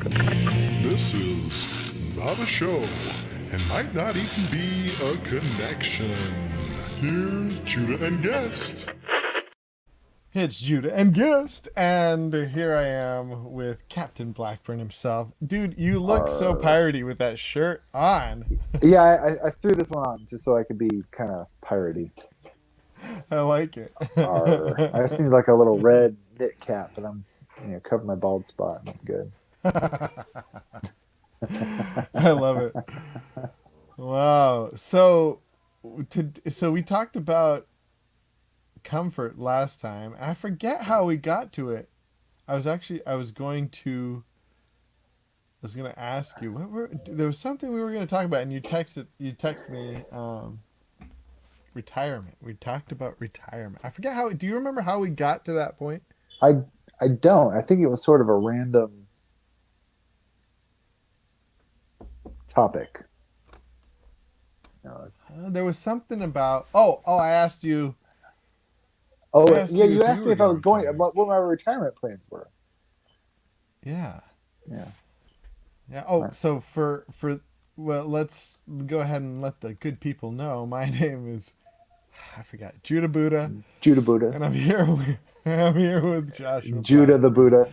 This is not a show and might not even be a connection. Here's Judah and Guest. It's Judah and Guest, and here I am with Captain Blackburn himself. Dude, you look so piratey with that shirt on. Yeah, I threw this one on just so I could be kind of piratey. I like it. I just need like a little red knit cap, but I'm cover my bald spot. I'm good. I love it. Wow. So we talked about comfort last time. I forget how we got to it. I was going to ask you there was something we were going to talk about, and you texted me retirement. We talked about retirement. I forget how. Do you remember how we got to that point? I don't. I think it was sort of a random topic. There was something about. I asked you. You asked me if I was going. What my retirement plans were. Yeah. Yeah. Oh, so let's go ahead and let the good people know. My name is, I forgot, Judah Buddha. Judah Buddha. And I'm here with Joshua. Judah the Buddha.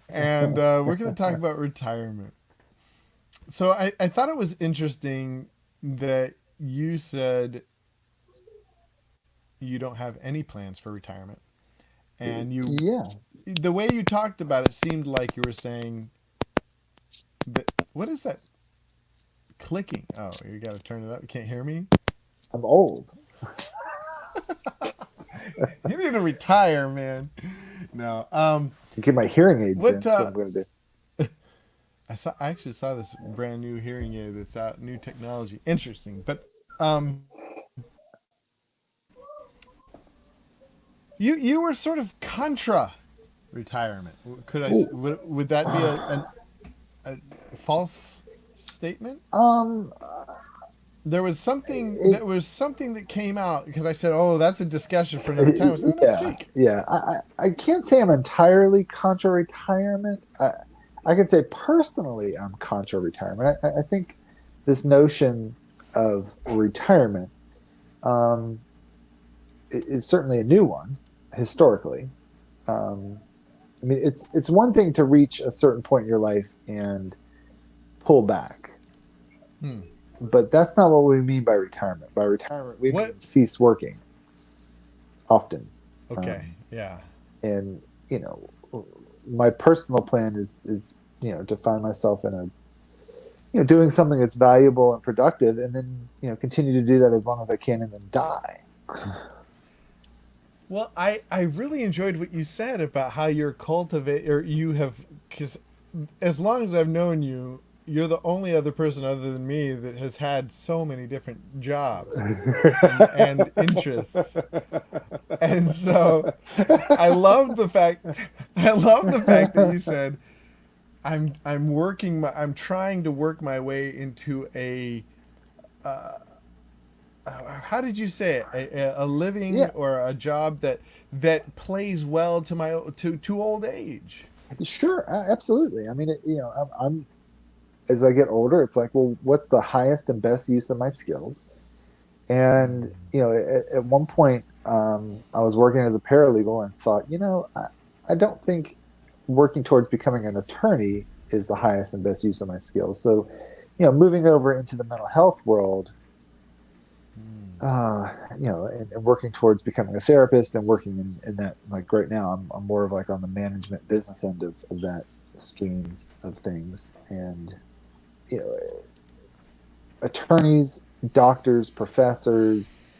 And we're going to talk about retirement. So I thought it was interesting that you said you don't have any plans for retirement. And the way you talked about it seemed like you were saying that. What is that clicking? Oh, you got to turn it up. You can't hear me? I'm old. You need to retire, man. No. Get my hearing aids in. That's what I'm going to do. I actually saw this brand new hearing aid that's out, new technology. Interesting. But you were sort of contra retirement. Would that be a false statement? There was something that came out because I said, "Oh, that's a discussion for another time." Was that next week? Yeah. I can't say I'm entirely contra retirement. I can say personally I'm contra retirement. I think this notion of retirement is certainly a new one historically. I mean, it's one thing to reach a certain point in your life and pull back. But that's not what we mean by retirement. By retirement, we mean cease working often. Okay, yeah. And, my personal plan is to find myself in doing something that's valuable and productive, and then, continue to do that as long as I can and then die. Well, I really enjoyed what you said about how you're because as long as I've known you, you're the only other person other than me that has had so many different jobs and interests. And so I love the fact that you said I'm trying to work my way into a how did you say it? A living or a job that plays well to old age. Sure, absolutely. I mean, I'm as I get older, it's like, well, what's the highest and best use of my skills? And at one point, I was working as a paralegal and thought, I don't think working towards becoming an attorney is the highest and best use of my skills. So, moving over into the mental health world, and working towards becoming a therapist and working in that, like right now, I'm more of like on the management business end of that scheme of things. And, attorneys, doctors, professors,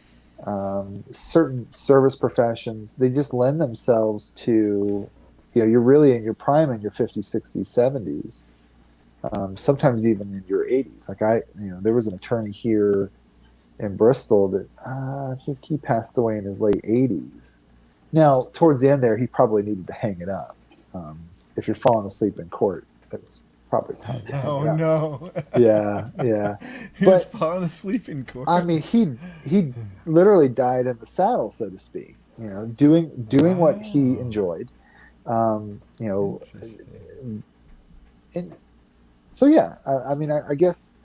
certain service professions, they just lend themselves to, you're really in your prime in your 50s, 60s, 70s, sometimes even in your 80s. Like there was an attorney here in Bristol that I think he passed away in his late 80s. Now, towards the end there, he probably needed to hang it up. If you're falling asleep in court, that's probably time to hang it up. Oh, no. Yeah. He was falling asleep in court. I mean, he literally died in the saddle, so to speak. Doing what he enjoyed, You know, Interesting. and so yeah, I mean, I guess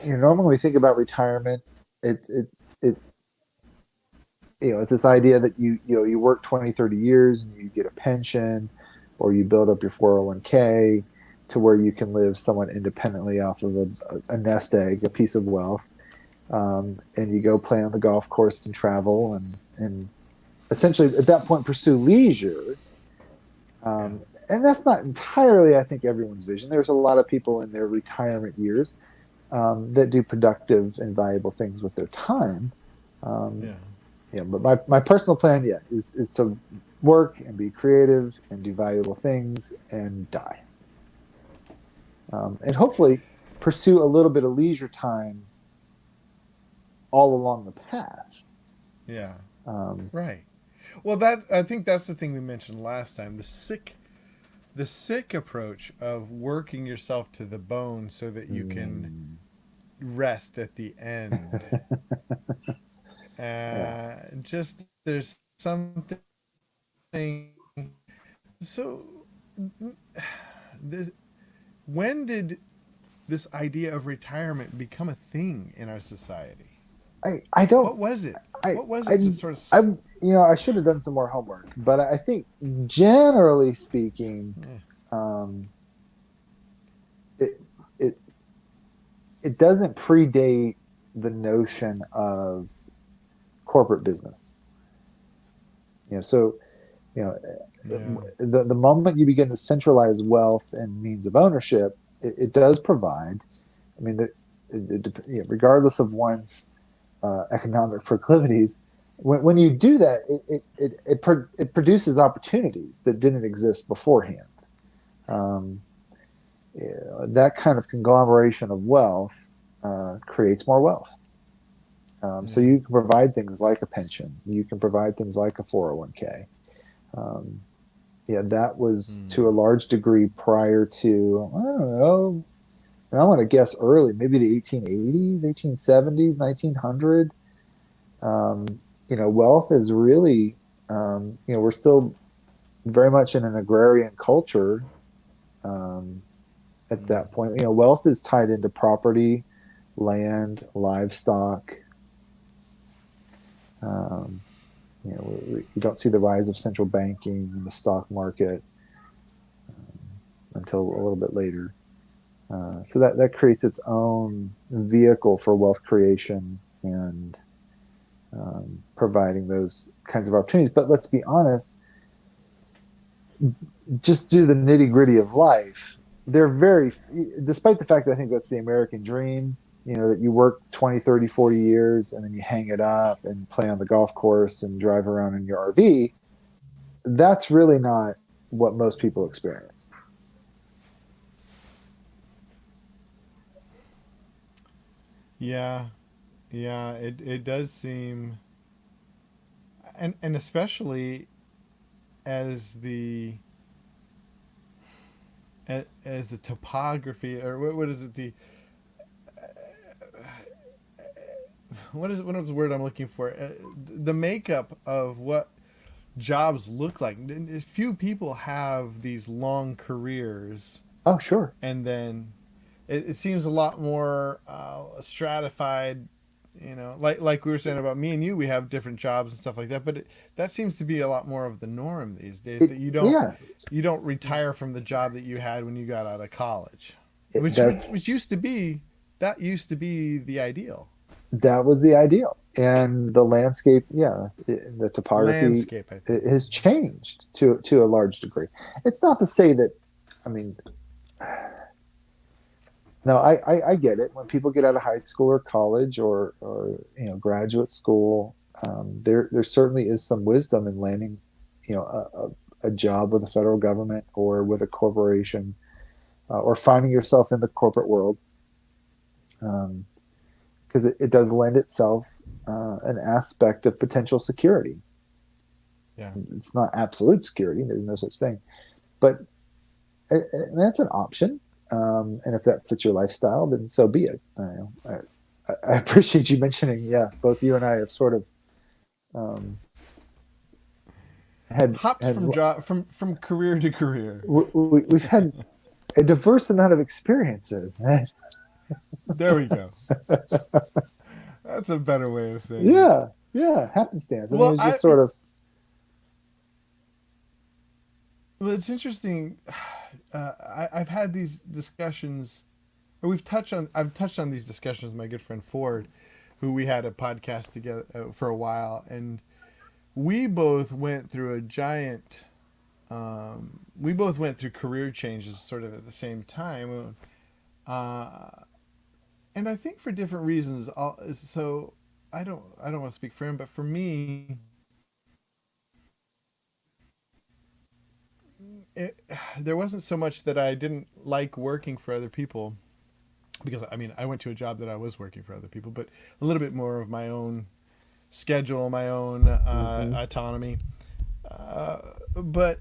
you know, normally when we think about retirement, it you know, it's this idea that you know, you work 20, 30 years and you get a pension, or you build up your 401k to where you can live somewhat independently off of a nest egg, a piece of wealth. And you go play on the golf course and travel and essentially at that point pursue leisure. Yeah. And that's not entirely, I think, everyone's vision. There's a lot of people in their retirement years that do productive and valuable things with their time. Um, Yeah. yeah, but my personal plan, yeah, is to work and be creative and do valuable things and die, and hopefully pursue a little bit of leisure time all along the path. Yeah. Um, Right. Well, that I think that's the thing we mentioned last time. The sick approach of working yourself to the bone so that you can mm, rest at the end. yeah, Just there's something. So, this, when did this idea of retirement become a thing in our society? I don't What was it? I What was I it that sort of? I you know, I should have done some more homework, but I think generally speaking, Yeah. um, it it it doesn't predate the notion of corporate business. You know, so you know, Yeah. the moment you begin to centralize wealth and means of ownership, it does provide. I mean, you know, regardless of one's economic proclivities, when you do that, it produces opportunities that didn't exist beforehand. Um, yeah, that kind of conglomeration of wealth creates more wealth. So Yeah. you can provide things like a pension, you can provide things like a 401k. Um, yeah, that was to a Hmm. large degree prior to, I don't know, I want to guess early, maybe the 1880s, 1870s, 1900. Um, you know, wealth is really, you know, we're still very much in an agrarian culture um, at Hmm. that point. You know, wealth is tied into property, land, livestock. Um, you know, you don't see the rise of central banking and the stock market until a little bit later. So that creates its own vehicle for wealth creation and providing those kinds of opportunities. But let's be honest, just do the nitty gritty of life. They're very, despite the fact that I think that's the American dream, you know, that you work 20, 30, 40 years and then you hang it up and play on the golf course and drive around in your RV. That's really not what most people experience. Yeah. Yeah. It does seem, and especially as the as the topography, or what is it, the what is the word I'm looking for, the makeup of what jobs look like. Few people have these long careers, Oh, sure. and then it seems a lot more stratified. Like we were saying about me and you, we have different jobs and stuff like that. But that seems to be a lot more of the norm these days. That Yeah, you don't retire from the job that you had when you got out of college, that's which used to be that used to be the ideal that was the ideal. And the landscape, yeah, the topography landscape. I think. has changed to a large degree. It's not to say that, I mean, no, I get it. When people get out of high school or college or you know, graduate school, there certainly is some wisdom in landing, you know, a job with the federal government or with a corporation, or finding yourself in the corporate world. Um, because it does lend itself an aspect of potential security. Yeah. It's not absolute security. There's no such thing, but that's an option. And if that fits your lifestyle, then so be it. I appreciate you mentioning. Yeah, both you and I have sort of um, had hops had from job from career to career. we've had a diverse amount of experiences. There we go. That's a better way of saying it. Yeah, yeah, happenstance. I mean, it Well, was just sort of. it's interesting. I've had these discussions, or I've touched on these discussions with my good friend Ford, who we had a podcast together for a while, and we both went through a giant. We both went through career changes sort of at the same time, uh, and I think for different reasons. So I don't want to speak for him, but for me, it, there wasn't so much that I didn't like working for other people, because I mean I went to a job that I was working for other people, but a little bit more of my own schedule, my own Mhm. autonomy. Uh, but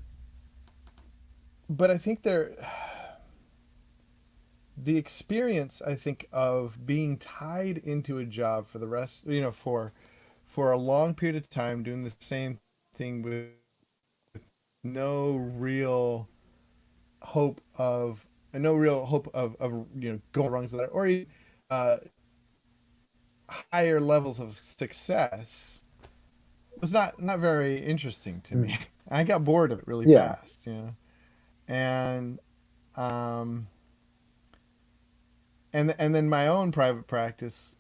I think the experience, I think, of being tied into a job for the rest, for a long period of time doing the same thing with no real hope of going rungs of that, or uh, higher levels of success, was not very interesting to Mm. me. I got bored of it really Yeah. fast, and um, and then my own private practice,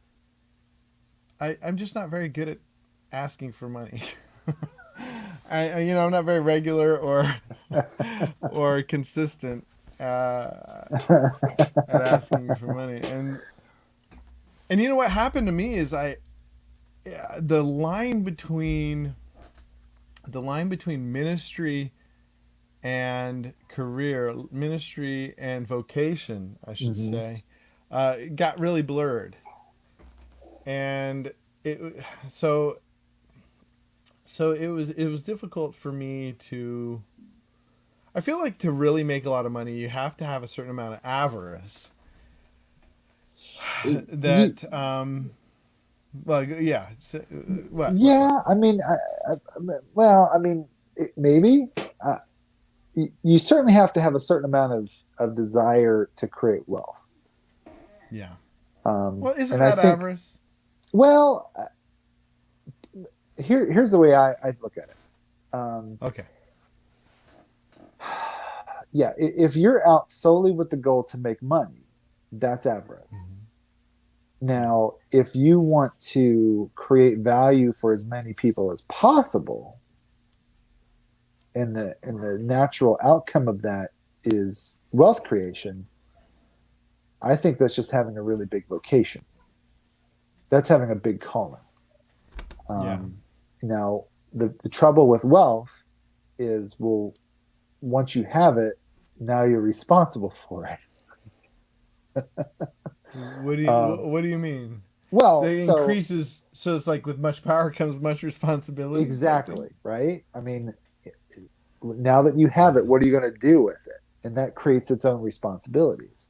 I'm just not very good at asking for money. I'm not very regular or consistent at asking for money. And you know what happened to me is the line between ministry and career, ministry and vocation, I should Hmm. say, got really blurred. And it so it was difficult for me to. I feel like to really make a lot of money, you have to have a certain amount of avarice. You, That well, yeah. So, what? yeah, I mean, well, I mean, maybe. Uh, you certainly have to have a certain amount of desire to create wealth. Yeah. Well, isn't And I that think, avarice? well, here's the way I look at it. Okay. Yeah, if you're out solely with the goal to make money, that's avarice. Hmm. Yeah. Now, if you want to create value for as many people as possible, and the natural outcome of that is wealth creation, I think that's just having a really big vocation. That's having a big calling. Yeah. Um, Now, the trouble with wealth is, well, once you have it, now you're responsible for it. Um, What do you mean? well, It so increases, so it's like with much power comes much responsibility type thing. exactly, right? I mean, now that you have it, what are you going to do with it? And that creates its own responsibilities,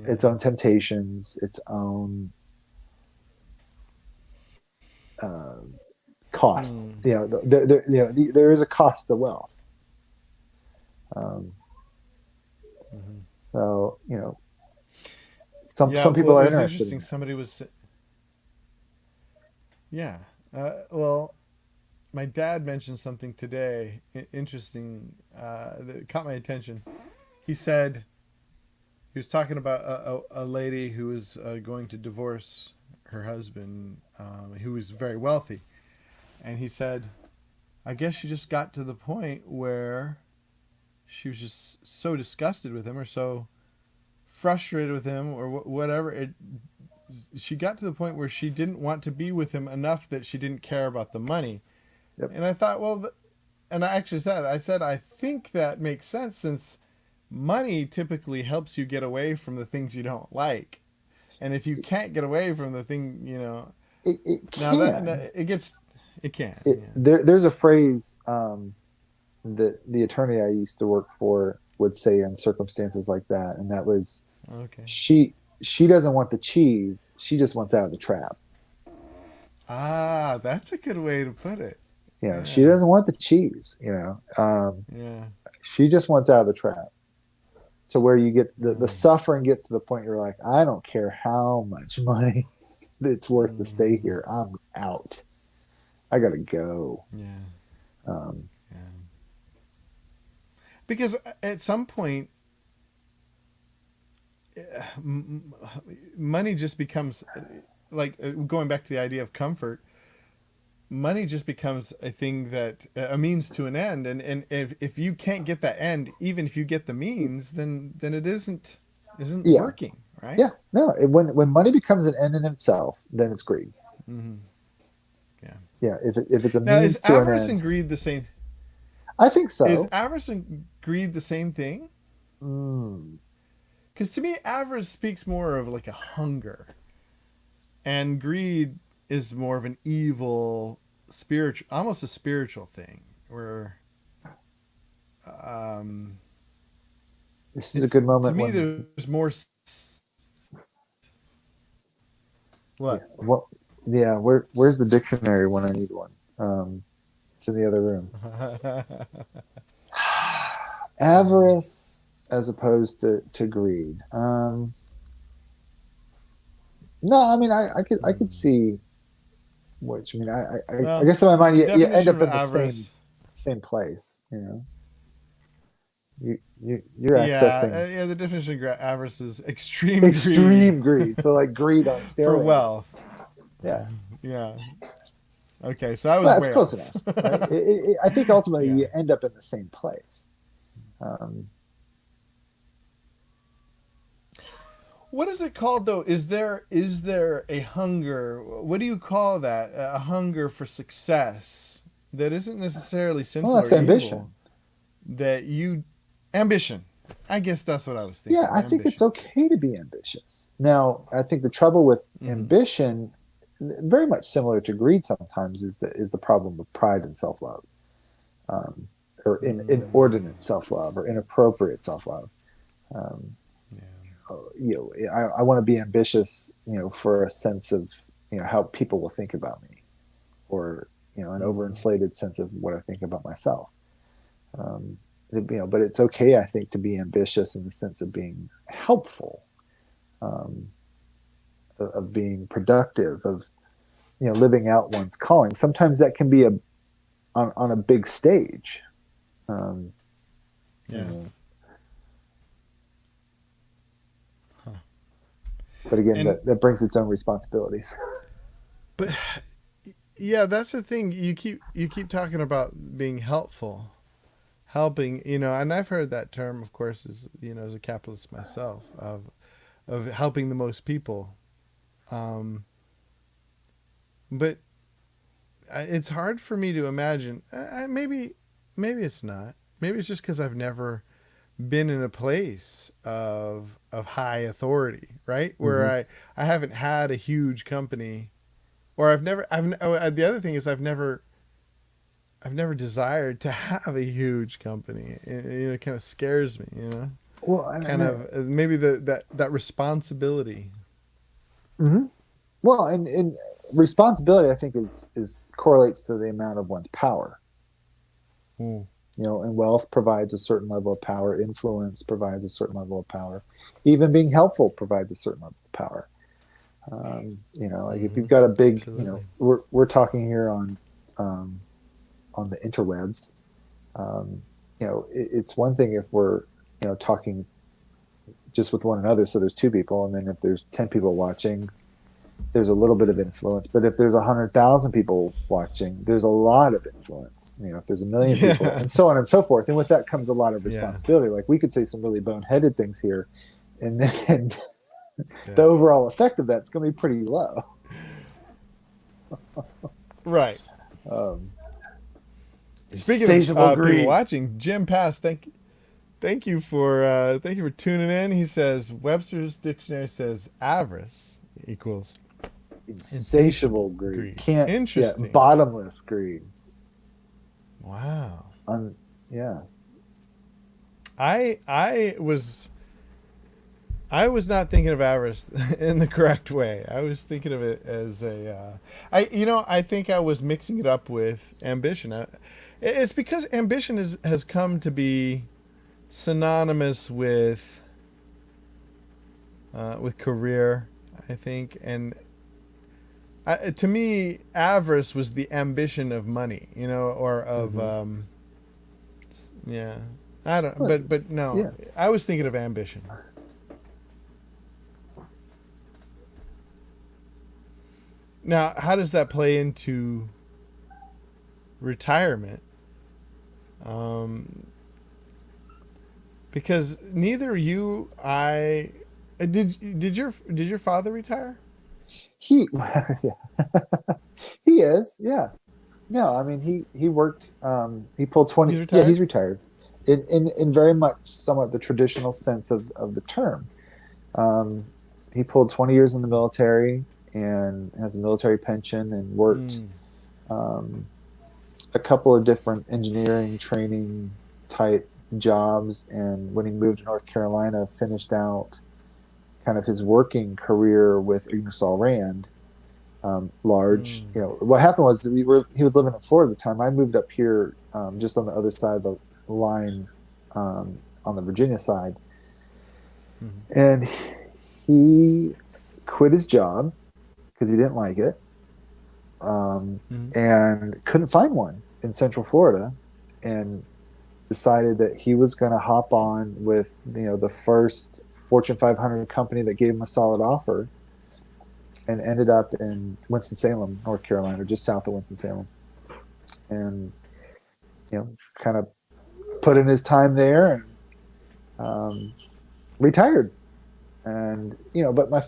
its Yeah. own temptations, its own uh, costs. Hmm. There is a cost to wealth. Um, Hmm. so some Yeah. some Well, people it are was interested interesting. in it. Somebody was. Yeah. Well, my dad mentioned something today, interesting, that caught my attention. He said he was talking about a lady who was going to divorce her husband, who was very wealthy, and he said, "I guess she just got to the point where she was just so disgusted with him, or so frustrated with him, or whatever. She got to the point where she didn't want to be with him enough that she didn't care about the money." Yep. And I thought, well, and I think that makes sense, since money typically helps you get away from the things you don't like. And if you can't get away from the thing, It now that can. it can, yeah. There's a phrase that the attorney I used to work for would say in circumstances like that, and that was, Okay. she doesn't want the cheese, she just wants out of the trap. Ah, that's a good way to put it. You know, she Yeah. doesn't want the cheese. You know, Yeah. she just wants out of the trap. To where you get the Mm. suffering gets to the point you're like, I don't care how much money it's worth to stay Mm. here. I'm out. I gotta go. Yeah. Um, Yeah. Because at some point, money just becomes like going back to the idea of comfort. Money just becomes a thing that a means to an end, and if you can't get that end, even if you get the means, then it isn't yeah, working, right? yeah. No, when money becomes an end in itself, then it's greed. Hmm. Yeah. Yeah, if it's a Now, is means to an avarice and end, greed the same? I think Is so. avarice and greed the same thing? Mm, Because to me, avarice speaks more of like a hunger, and greed is more of an evil, spiritual, almost a spiritual thing, where um, this is a it's good to moment me when, there's more. yeah, What? what, yeah. Where's the dictionary when I need one? It's in the other room. Avarice as opposed to greed. No, I mean, I could see what you mean. I Well, guess in my mind, the you end definition up of in the same avarice. same place. You know, you're Yeah, accessing yeah. The definition of avarice is extreme greed extreme greed. So like greed on for steroids. wealth. Yeah, Yeah. Okay, so I was well, that's way close off. enough, right? I think ultimately Yeah. you end up in the same place. Um, What is it called though? Is there a hunger? What do you call that? A hunger for success that isn't necessarily well, sinful that's or evil. ambition. That you ambition. I guess that's what I was Yeah, thinking. I think it's Ambition. okay to be ambitious. Now, I think the trouble with Hmm. ambition, very much similar to greed, sometimes is the problem of pride and self love, um, or Mm, inordinate self love, or inappropriate self love. Um, yeah. I want to be ambitious, for a sense of how people will think about me, or an Mm, overinflated sense of what I think about myself. Um, but it's okay, I think, to be ambitious in the sense of being helpful, um, of being productive, of living out one's calling. Sometimes that can be on a big stage. Um, you yeah. know, Huh. but again, And that brings its own responsibilities. but yeah, that's the thing. You keep talking about being helpful, helping. And I've heard that term, of course, as a capitalist myself, of helping the most people. Um, but it's hard for me to imagine. Maybe it's not. Maybe it's just because I've never been in a place of high authority, right? Where Hmm. I haven't had a huge company, or the other thing is I've never desired to have a huge company. It kind of scares me, Well, kind of maybe that responsibility. mhm. Well, and responsibility, I think, is correlates to the amount of one's power. Mm. And wealth provides a certain level of power. Influence provides a certain level of power. Even being helpful provides a certain level of power. Like if Hmm. you've got a big, Absolutely. we're talking here um, on the interwebs. It's one thing if we're talking just with one another, so there's two people, and then if there's 10 people watching, there's a little bit of influence. But if there's 100,000 people watching, there's a lot of influence. If there's a million people, Yeah. and so on and so forth, and with that comes a lot of Yeah. responsibility. Like we could say some really boneheaded things here, and then the Yeah. overall effect of that's going to be pretty low. Right. Um, Speaking of Insatiable people greed. watching, Jim Pass, thank you for tuning in. He says Webster's dictionary says avarice equals Insatiable insatiable greed. greed. Can't, yeah, Interesting. bottomless greed. Wow. Yeah. I was I was not thinking of avarice in the correct way. I was thinking of it as I think I was mixing it up with ambition. It's because ambition has come to be synonymous with career, I think, and to me, avarice was the ambition of money, or of Hmm. yeah. I don't, But but no, yeah, I was thinking of ambition. Now, how does that play into retirement? Um, because neither you, I, did your father retire? he he is, yeah. No, I mean he worked. He pulled 20. He's Yeah, he's retired. retired. In very much somewhat the traditional sense of the term. Um, he pulled 20 years in the military and has a military pension and worked Mm. um, a couple of different engineering training type jobs. And when he moved to North Carolina, finished out kind of his working career with Ingersoll Rand. Large, Mm. what happened was he was living in Florida at the time. I moved up here just on the other side of the line, on the Virginia side, Mm. and he quit his job because he didn't like it, Mm. and couldn't find one in Central Florida, and decided that he was going to hop on with the first Fortune 500 company that gave him a solid offer, and ended up in Winston-Salem, North Carolina, just south of Winston-Salem, and kind of put in his time there and retired. And but my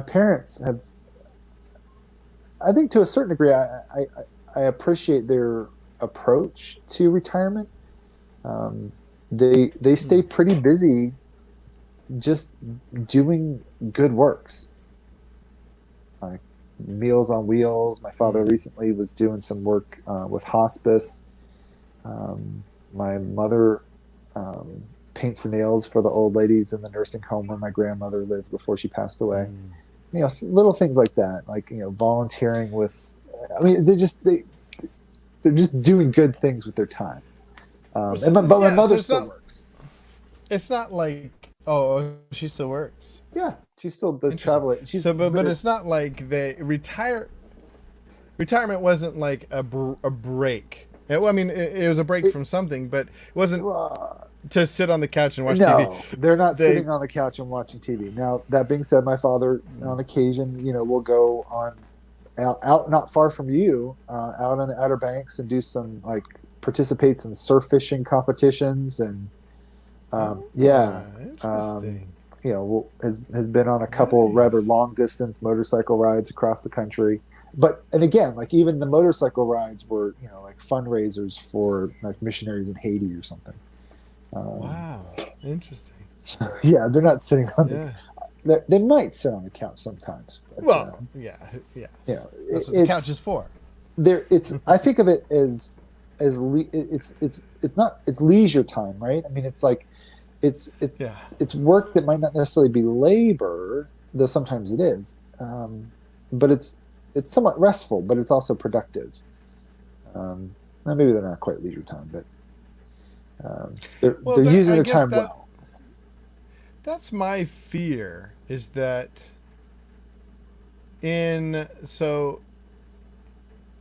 parents have, I think, to a certain degree, I appreciate their approach to retirement. Um, they stay Mm. pretty busy just doing good works, like Meals on Wheels. My father Mm. recently was doing some work with hospice. My mother paints the nails for the old ladies in the nursing home where my grandmother lived before she passed away. Mm. Little things like that, like volunteering with. I mean, they're just doing good things with their time. But my Yeah, so mother it's still not works. like, oh, she still works. Yeah, she still does Interesting. travel. She's So, but better. it's not like they retire. Retirement wasn't like a break. Well, I mean, it was a break It, from something, but it wasn't uh, to sit on the couch and watch TV. no, they're not They sitting on the couch and watching TV. Now, that being said, my father, on occasion, will go on out not far from you, out on the Outer Banks, and do some, like, participates in surf fishing competitions, and yeah, um, Interesting. has been on a couple rather Nice. long distance motorcycle rides across the country. And again, like, even the motorcycle rides were like fundraisers for, like, missionaries in Haiti or something. Um, Wow. Interesting. so, yeah, they're not sitting on Yeah. they might sit on the couch sometimes, but Well, yeah, yeah. That's what the couch is it's for. there. It's I think of it it's leisure time, right? I mean, it's like it's it's Yeah. it's work that might not necessarily be labor, though sometimes it is. But it's somewhat restful, but it's also productive. Maybe they're not quite leisure time, but Well, they're using I their guess time well. that's my fear is that in so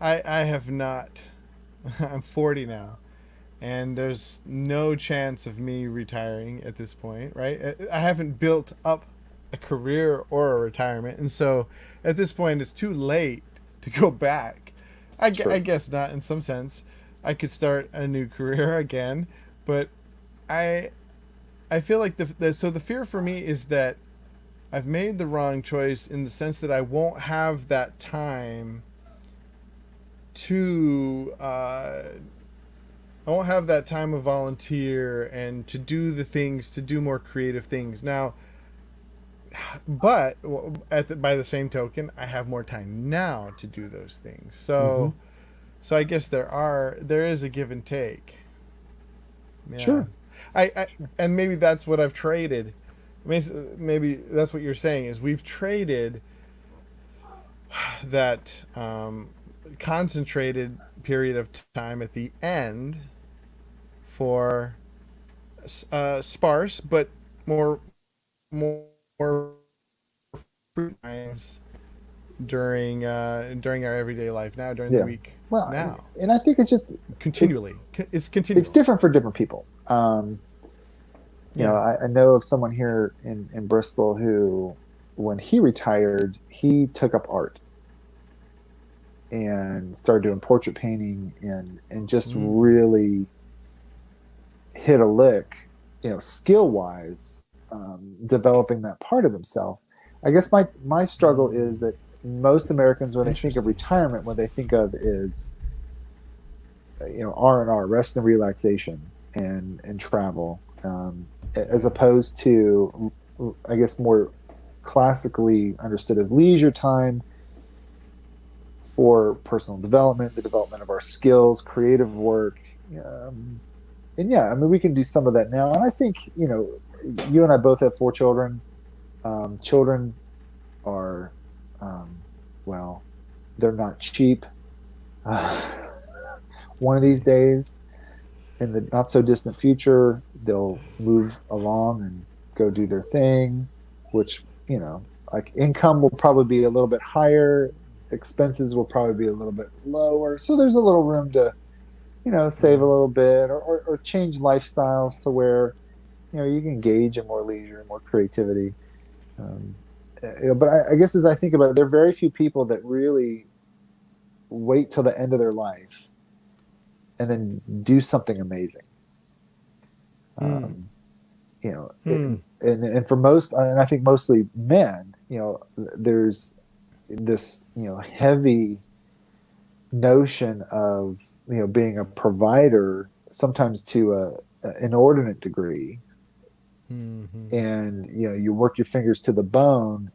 I have not. I'm 40 now, and there's no chance of me retiring at this point, right? I haven't built up a career or a retirement, and so at this point, it's too late to go back. I True. guess not in some sense. I could start a new career again, but I I feel like the fear for me is that I've made the wrong choice in the sense that I won't have that time to I won't have that time of volunteer and to do the things, to do more creative things. Now, but by the same token, I have more time now to do those things. Hmm. So I guess there is a give and take. Yeah. Sure. I and maybe that's what I've traded. maybe that's what you're saying is we've traded that concentrated period of time at the end for sparse but more fruit times during our everyday life now, during the Yeah. week Well, now, and I think it's just it's continually. It's it's continual. different for different people. Yeah. I know of someone here in Bristol who, when he retired, he took up art and started doing portrait painting and just Mm. really hit a lick, skill wise, developing that part of himself. I guess my struggle is Mm. that most Americans, when they think of Interesting. retirement, what they think of is R&R, rest and relaxation, and travel, as Yeah. opposed to, I guess, more classically understood as leisure time for personal development, the development of our skills, creative work. Um, and yeah, I mean, we can do some of that now. And I think, you and I both have 4 children. Children are, um, well, they're not cheap. Uh, one of these days, in the not so distant future, they'll move along and go do their thing, which, like income will probably be a little bit higher, expenses will probably be a little bit lower. So there's a little room to, save a Yeah. little bit, or change lifestyles to where, you can engage in more leisure and more creativity. Um, but I guess as I think about it, there are very few people that really wait till the end of their life and then do something amazing. Mm. Um, Mm. and for most, and I think mostly men, there's this, heavy notion of, being a provider, sometimes to an inordinate degree. Mm-hmm. And, you work your fingers to the bone,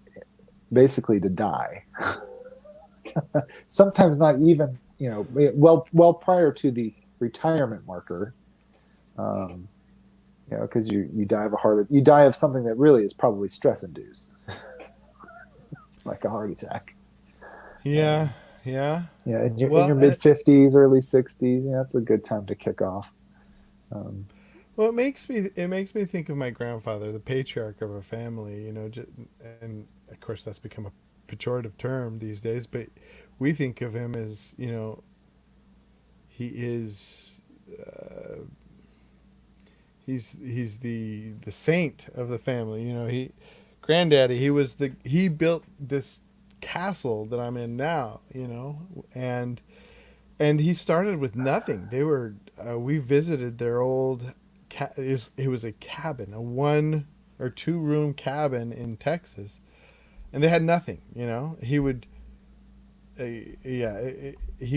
basically to die. Sometimes not even, well prior to the retirement marker. Um, because you die of you die of something that really is probably stress induced, like a heart attack. Yeah. Um, Yeah. yeah, in your Well, mid 50s, early 60s, that's a good time to kick off. Um, it makes me think of my grandfather, the patriarch of our family. And of course that's become a pejorative term these days. But we think of him as he is uh, he's the saint of the family. Granddaddy. He built this castle that I'm in now. And he started with nothing. We visited their old it was a cabin, a 1 or 2 room cabin in Texas, and they had nothing. He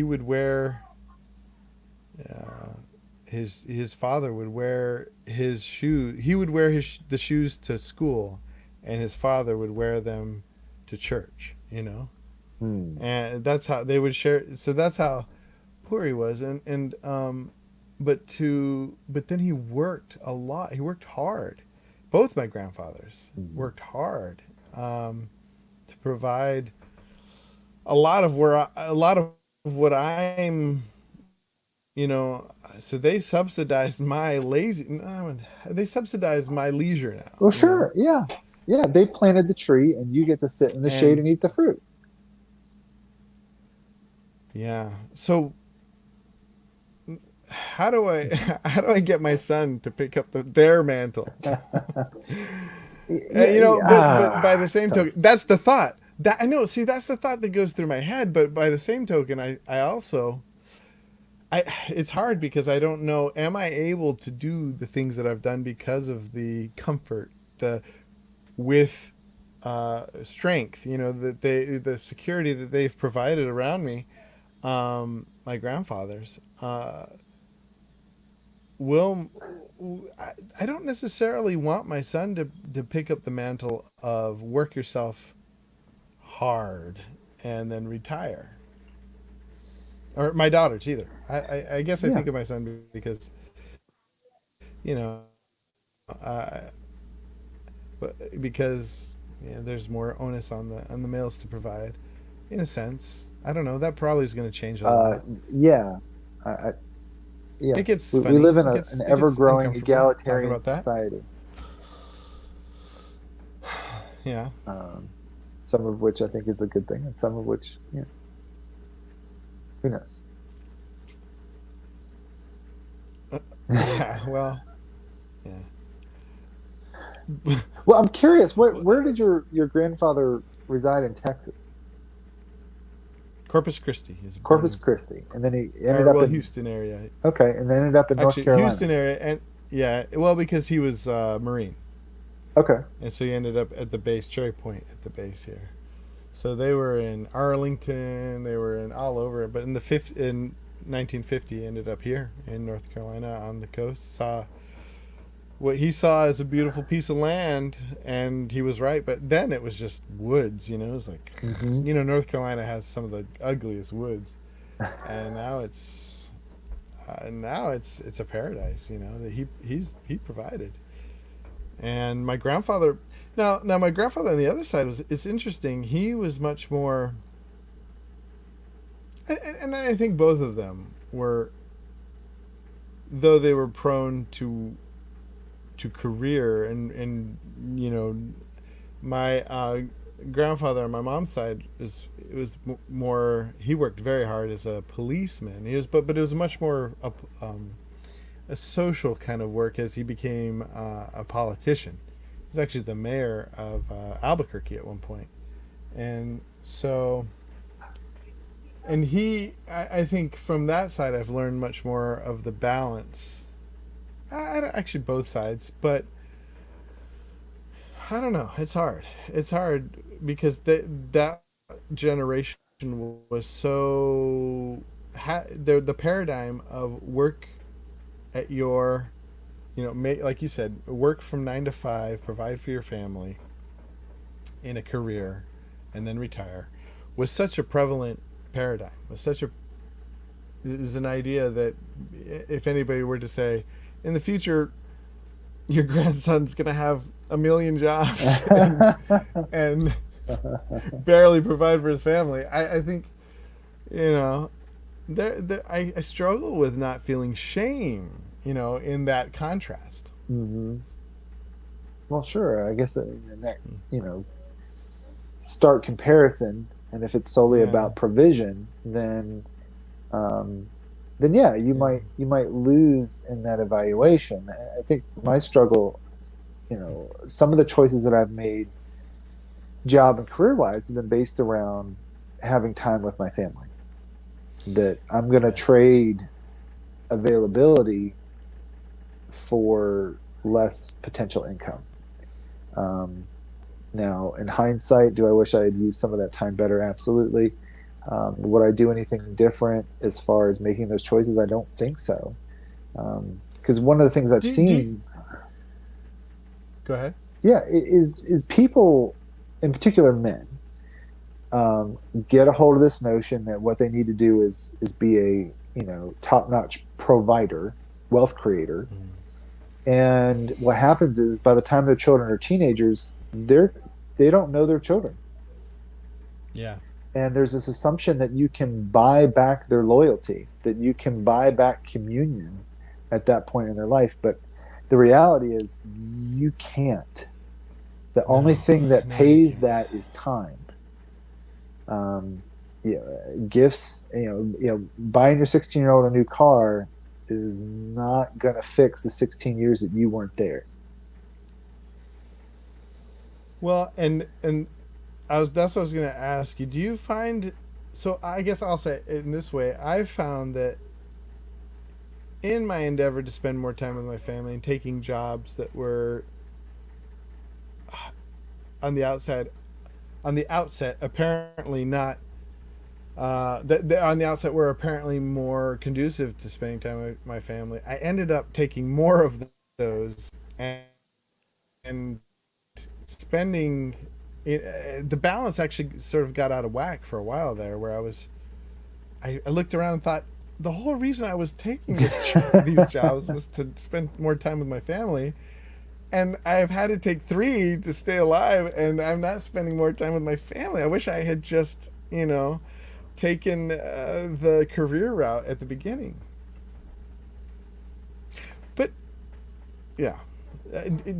would wear uh, his father would wear his shoe. He would wear the shoes to school, and his father would wear them to church. hmm. And that's how they would share. So that's how poor he was. But then he worked a lot. He worked hard. Both my grandfathers Hmm. worked hard to provide a lot of what I'm. So they subsidized my lazy. No, they subsidized my leisure now. Well, sure, yeah, yeah. They planted the tree, and you get to sit in the shade And and eat the fruit. yeah. So how do I get my son to pick up their mantle? Yeah, But by the it's same tough. token, that's the thought. That I know. See, that's the thought that goes through my head. But by the same token, I also it's hard because I don't know. Am I able to do the things that I've done because of the comfort, the with strength? The security that they've provided around me. My grandfathers. Will I don't necessarily want my son to pick up the mantle of work yourself hard and then retire, or my daughters either. I guess I Yeah, think of my son because you know I but because there's more onus on the males to provide, in a sense. I don't know. That probably is going to change a lot. Yeah, I, yeah. It gets We funny. live in an It gets ever-growing uncomfortable talking egalitarian about that. society. Yeah. Um, some of which I think is a good thing, and some of which, who knows? Yeah. Well. Yeah. Well, I'm curious. Where did your grandfather reside in Texas? Corpus Christi. He was born Corpus in, Christi, and then he ended up in Houston area. okay, and then ended up in North Actually, Carolina. Houston area, and yeah, well, because he was Marine, Okay, and so he ended up at the base, Cherry Point, at the base here. So they were in Arlington, they were in all over, but in 1950, ended up here in North Carolina on the coast. Saw what he saw as a beautiful piece of land, and he was right. But then it was just woods, It was like, hmm North Carolina has some of the ugliest woods, and now it's a paradise. That he provided. And my grandfather, now my grandfather on the other side it's interesting. He was much more, and I think both of them were, though they were prone to career and my grandfather on my mom's side was more, he worked very hard as a policeman. But it was much more a social kind of work as he became a politician. He was actually the mayor of Albuquerque at one point, and so. And I think from that side, I've learned much more of the balance. Actually, both sides, but I don't know. It's hard. It's hard because that generation was so the paradigm of work at your, like you said, work from 9 to 5, provide for your family in a career, and then retire, was such a prevalent paradigm. Is an idea that if anybody were to say, in the future, your grandson's going to have a million jobs and barely provide for his family. I think, I struggle with not feeling shame, in that contrast. hmm Well, sure. I guess in that stark comparison, and if it's solely Yeah. about provision, then yeah, you might lose in that evaluation. I think my struggle, some of the choices that I've made, job and career wise, have been based around having time with my family. That I'm going to Yeah. trade availability for less potential income. Um, Now, in hindsight, do I wish I had used some of that time better? Absolutely. Would I do anything different as far as making those choices? I don't think so. Because one of the things I've seen, Go ahead. yeah, is people, in particular men, get a hold of this notion that what they need to do is be a top-notch provider, wealth creator, and what happens is by the time their children are teenagers, they don't know their children. Yeah. And there's this assumption that you can buy back their loyalty, that you can buy back communion at that point in their life. But the reality is you can't. The only thing that pays that is time. Gifts, buying your 16-year-old a new car is not going to fix the 16 years that you weren't there. Well, and that's what I was going to ask you. Do you find, so I guess I'll say it in this way. I've found that in my endeavor to spend more time with my family and taking jobs that were on the outset apparently not that on the outset were apparently more conducive to spending time with my family, I ended up taking more of those and spending the balance actually sort of got out of whack for a while there, where I looked around and thought the whole reason I was taking these jobs was to spend more time with my family, and I've had to take 3 to stay alive, and I'm not spending more time with my family. I wish I had just, taken the career route at the beginning. But yeah,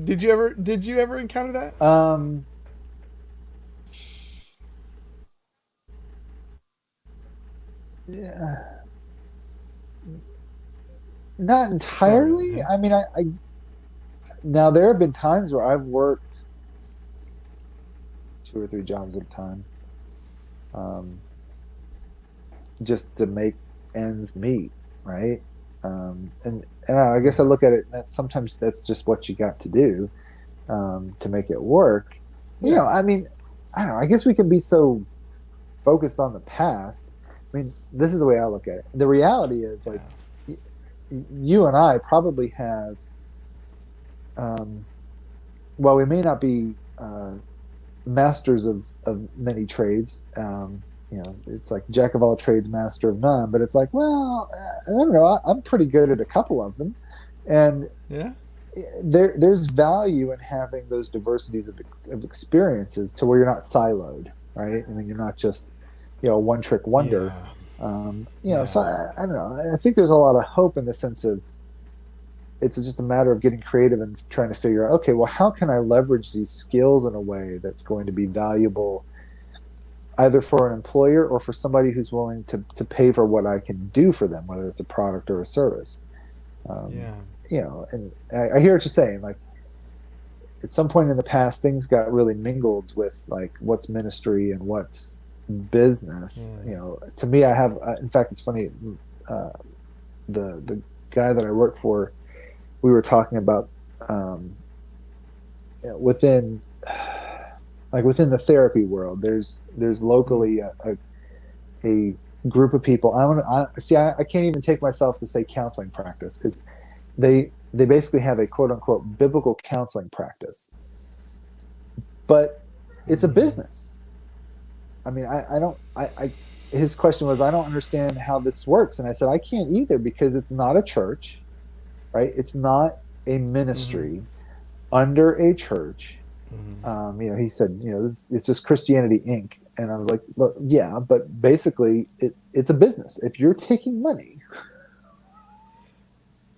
did you ever encounter that? Um, yeah, not Not really, entirely. huh? I mean, I now there have been times where I've worked 2 or 3 jobs at a time, um, just to make ends meet, right? And I guess I Mm. look at it that sometimes that's just what you got to do, to make it work. Yeah. I mean, I don't know. I guess we can be so focused on the past. I mean, this is the way I look at it. The reality is, like, Yeah. you and I probably have, um, well, we may not be masters of many trades. It's like jack of all trades, master of none. But it's like, well, I don't know. I'm pretty good at a couple of them, and Yeah. there's value in having those diversities of experiences to where you're not siloed, right? I mean, you're not just a one trick wonder. Yeah. So Yeah. I don't know. I think there's a lot of hope in the sense of it's just a matter of getting creative and trying to figure out, okay, well, how can I leverage these skills in a way that's going to be valuable either for an employer or for somebody who's willing to pay for what I can do for them, whether it's a product or a service. Um, Yeah. and I hear what you're saying. Like, at some point in the past, things got really mingled with like what's ministry and what's business. Yeah. To me, I have. In fact, it's funny. Uh, the guy that I work for, we were talking about, um, within within the therapy world. There's Mm. locally a group of people. I can't even take myself to say counseling practice because they basically have a quote unquote biblical counseling practice, but it's a Mm. business. I mean, I don't, his question was, I don't understand how this works. And I said, I can't either because it's not a church, right? It's not a Mm-hmm. ministry under a church. Mm-hmm. He said, it's just Christianity Inc. And I was like, well, yeah, but basically it's a business. If you're taking money,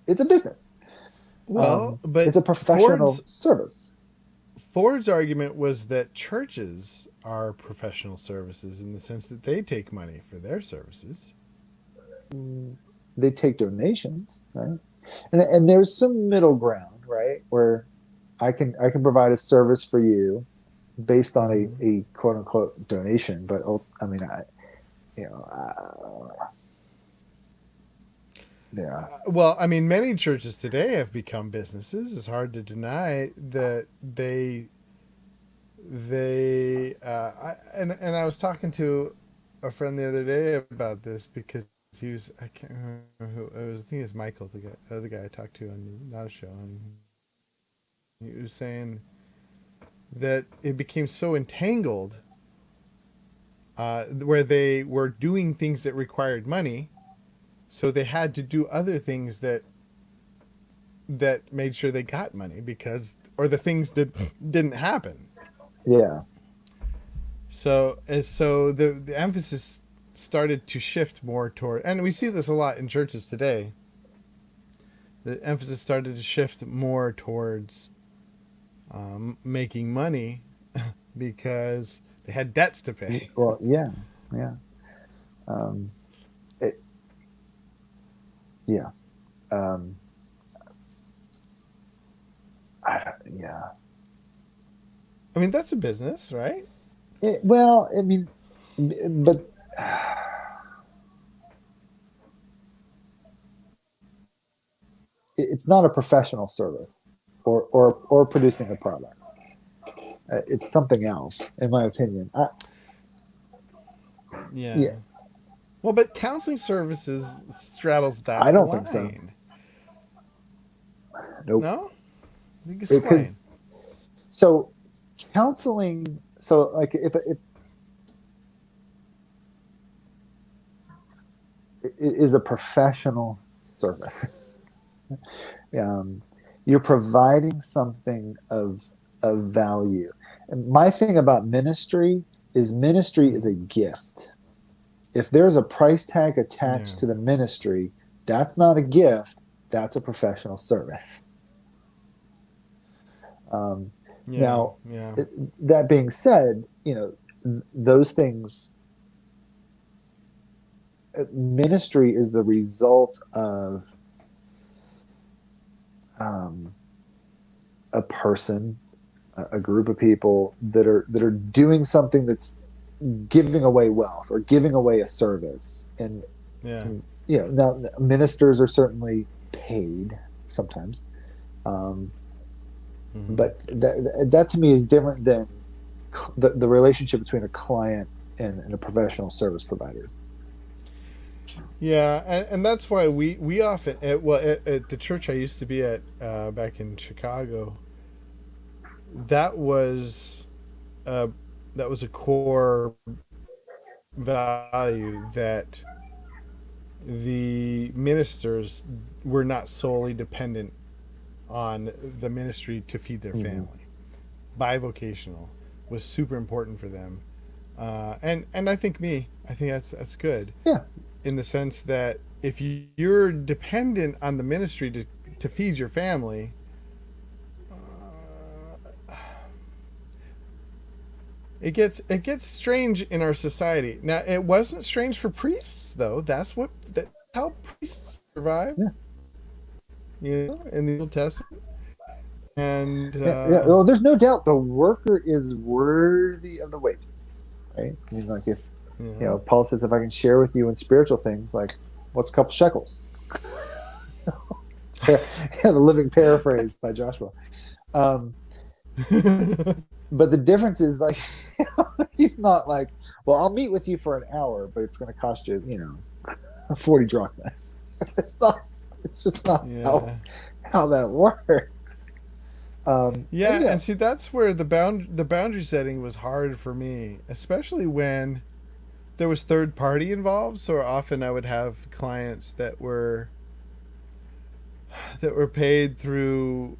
it's a business. Well, but It's a professional service. Ford's argument was that churches are professional services in the sense that they take money for their services. Mm, they take donations, right? And there's some middle ground, right, where I can provide a service for you based on Mm-hmm. a quote unquote donation. But I mean, you know, yeah, Well, I mean, many churches today have become businesses. It's hard to deny that and I was talking to a friend the other day about this because he was I can't remember who it was. I think it was Michael, the other guy I talked to on not a show, and he was saying that it became so entangled, where they were doing things that required money, so they had to do other things that made sure they got money because or the things that didn't happen. yeah, So the emphasis started to shift more toward, and we see this a lot in churches today. The emphasis started to shift more towards making money because they had debts to pay. well, yeah, yeah, um, it, yeah, um, yeah. I mean, that's a business, right? Well, I mean, but it's not a professional service or producing a product. It's something else, in my opinion. Yeah. Yeah, Well, but counseling services straddles I that don't think so. line. Nope. No? You can explain. Because so counseling. So like if it is a professional service. um, you're providing something of value. And my thing about ministry is a gift. If there's a price tag Yeah. attached to the ministry, that's not a gift, that's a professional service. Um, Yeah. now, Yeah. that being said, those things, ministry is the result of um, a person, a group of people that are doing something that's giving away wealth or giving away a service. Yeah. And now ministers are certainly paid sometimes, um, Hmm. but that to me is different than the relationship between a client and a professional service provider. Yeah, and that's why we often at the church I used to be at back in Chicago, that was uh, that was a core value that the ministers were not solely dependent on the ministry to feed their Mm-hmm. family. Bivocational was super important for them, and I think that's good Yeah, in the sense that if you're dependent on the ministry to feed your family, it gets strange in our society. Now, it wasn't strange for priests though. That's how priests survived, yeah, in the Old Testament. And yeah, yeah. Well, there's no doubt the worker is worthy of the wages, right? I mean, like if you know, Paul says, if I can share with you in spiritual things, like what's a couple shekels? Yeah, the living paraphrase by Joshua. Um, but the difference is like he's not like, well, I'll meet with you for an hour, but it's going to cost you, 40 drachmas. It's not. It's just not yeah. how that works. And Yeah, yeah, and see that's where the boundary setting was hard for me, especially when there was third party involved. So often I would have clients that were paid through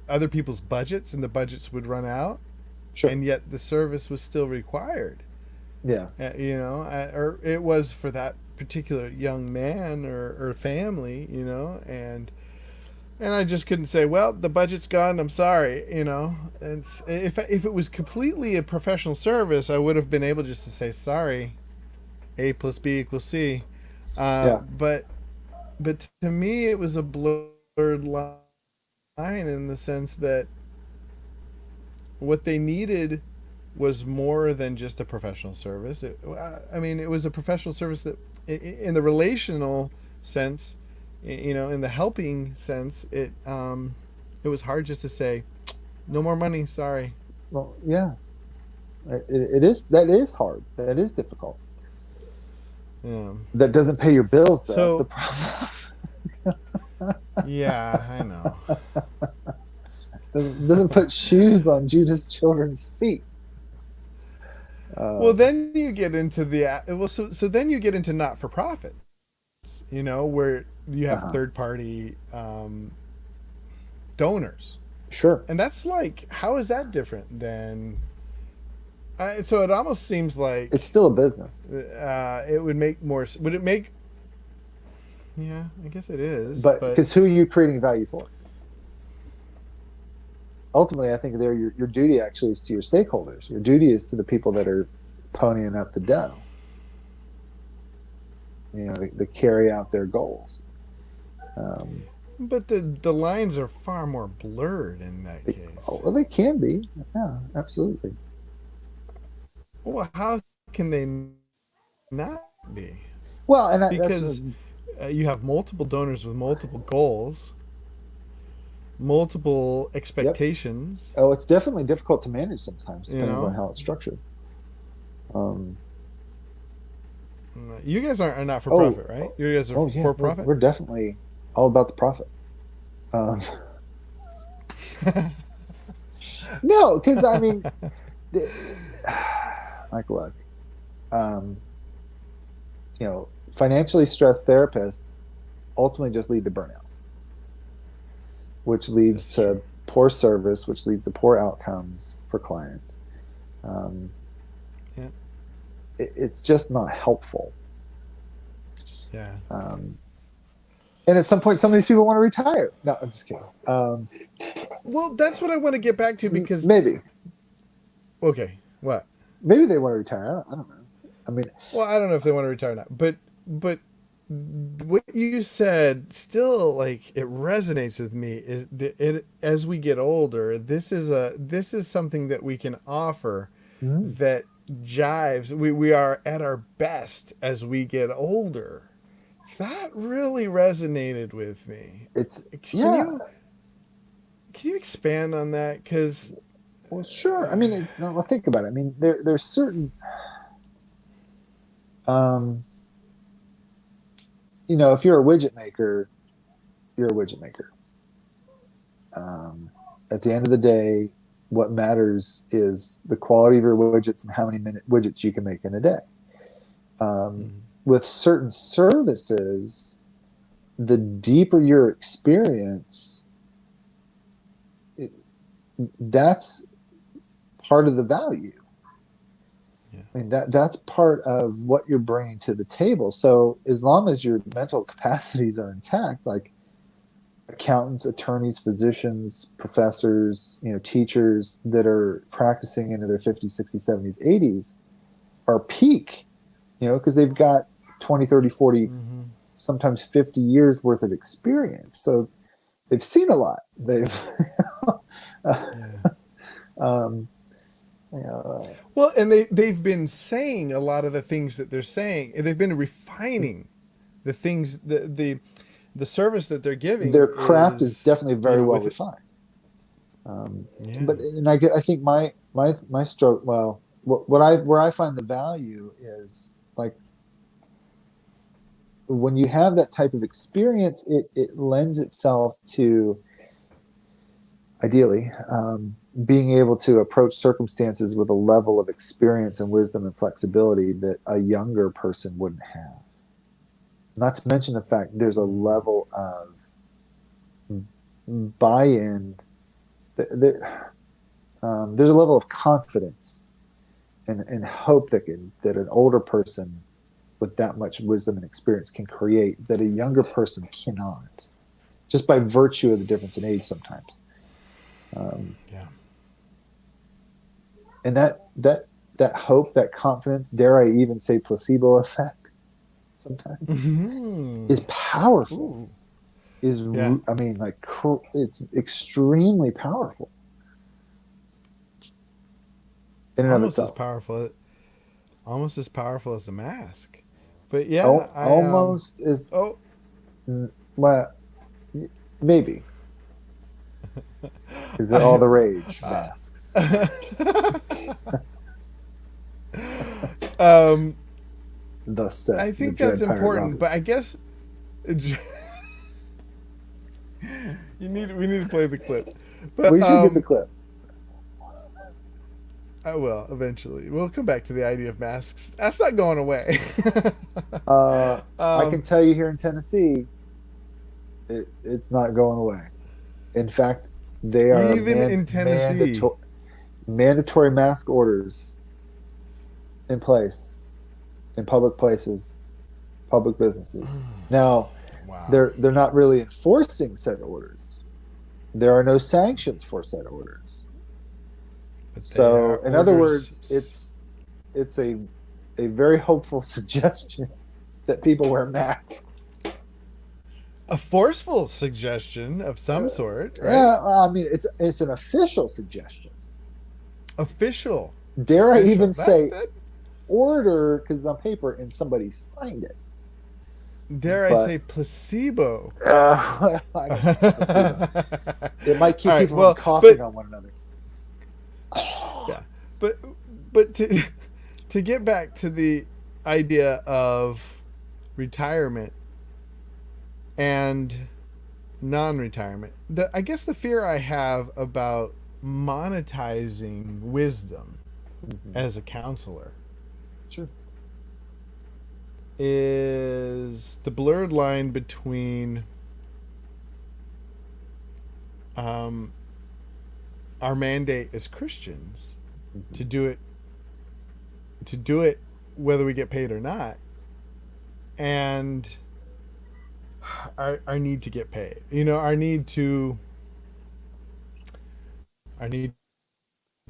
other people's budgets, and the budgets would run out, sure, and yet the service was still required. yeah, Or it was for that particular young man or family, and I just couldn't say, well, the budget's gone. I'm sorry. And if it was completely a professional service, I would have been able just to say sorry. A plus B equals C. yeah, But to me, it was a blurred line in the sense that what they needed was more than just a professional service. I mean, it was a professional service that, in the relational sense, in the helping sense, it was hard just to say, no more money, sorry. well, yeah. It is that is hard. That is difficult. Yeah. That doesn't pay your bills, though. That's the So problem. yeah, I know. Doesn't put shoes on Judas' children's feet. Well, Um, then you get into so then you get into not for profit, where you have uh-huh. third party donors, Sure. and that's like, how is that different than? So it almost seems It's like still a business, it would make more. Would it make? Yeah, I guess it is, but but because who are you creating value for? Ultimately, I think your duty actually is to your stakeholders. Your duty is to the people that are ponying up the dough, to carry out their goals. Um, but the lines are far more blurred in that they, case. well, they can be. Yeah, absolutely. Well, how can they not be? Well, and that's Because you have multiple donors with multiple goals, multiple yep. expectations. Oh, it's definitely difficult to manage sometimes, You depending on know, how it's structured. Um, you guys are not for oh, profit, right? You guys are oh yeah, for we're, profit. we're definitely all about the profit. Um, no, because I mean, the, like look, um, financially stressed therapists ultimately just lead to burnout, which leads That's true. to poor service, which leads to poor outcomes for clients. Um, Yeah. it's just not helpful. Yeah. Um, and at some point, some of these people want to retire. No, I'm just kidding. Well, that's what I want to get back to because Maybe, okay, what? maybe they want to retire. I don't know. I mean, Well, I don't know if they want to retire or not, but what you said still like it resonates with me is it as we get older this is something that we can offer mm, that jives we are at our best as we get older. That really resonated with me. it's Can yeah. you expand on that cuz Well, sure. I mean, well, think about it. I mean, there's certain, um, if you're a widget maker, you're a widget maker. Um, at the end of the day, what matters is the quality of your widgets and how many minute widgets you can make in a day. Um, with certain services, the deeper your experience, it, that's part of the value. yeah. I mean that's part of what you're bringing to the table. So as long as your mental capacities are intact, like accountants, attorneys, physicians, professors, teachers that are practicing into their 50s, 60s, 70s, 80s are peak, because they've got 20, 30, 40, Mm-hmm. sometimes 50 years worth of experience. So they've seen a lot. They've Yeah. um, uh, Well, and they've been saying a lot of the things that they're saying, and they've been refining the things the service that they're their giving craft is is definitely very well with it. refined. Um, Yeah. but and I think my stroke. Well, what I where I find the value is like when you have that type of experience, it lends itself to ideally being able to approach circumstances with a level of experience and wisdom and flexibility that a younger person wouldn't have. Not to mention the fact there's a level of buy-in. There's a level of confidence and hope that an older person with that much wisdom and experience can create that a younger person cannot, just by virtue of the difference in age sometimes. Um, Yeah. and that hope, that confidence, dare I even say placebo effect, sometimes Mm-hmm. is powerful. Ooh. Is Yeah. I mean, like it's extremely powerful in and of Almost as itself. powerful, almost as powerful as a mask. But yeah, I Almost is oh well, maybe because they're all the rage masks. um Thus I saith the think that's Dread Pirate important, but I Roberts. guess we need to play the clip. But We should get the clip. I will eventually. We'll come back to the idea of masks. That's not going away. I can um, tell you here in Tennessee, it's not going away. In fact, they are even in Tennessee. mandatory mask orders in place in public places, public businesses. Now, Wow. they're not really enforcing said orders. There are no sanctions for said orders. But they are So, in other words, orders. it's a very hopeful suggestion that people wear masks. A forceful suggestion of some sort, right? Yeah, I mean it's an official suggestion. Official. Dare I Official. even say That order because it's on paper and somebody signed it. dare I But say placebo. I don't know. Placebo. It might All keep right. people from Well, coughing on one another. yeah, but to get back to the idea of retirement and non-retirement, I guess the fear I have about monetizing wisdom Mhm. as a counselor Sure. is the blurred line between um, our mandate as Christians to do it whether we get paid or not, and our need to get paid. Our need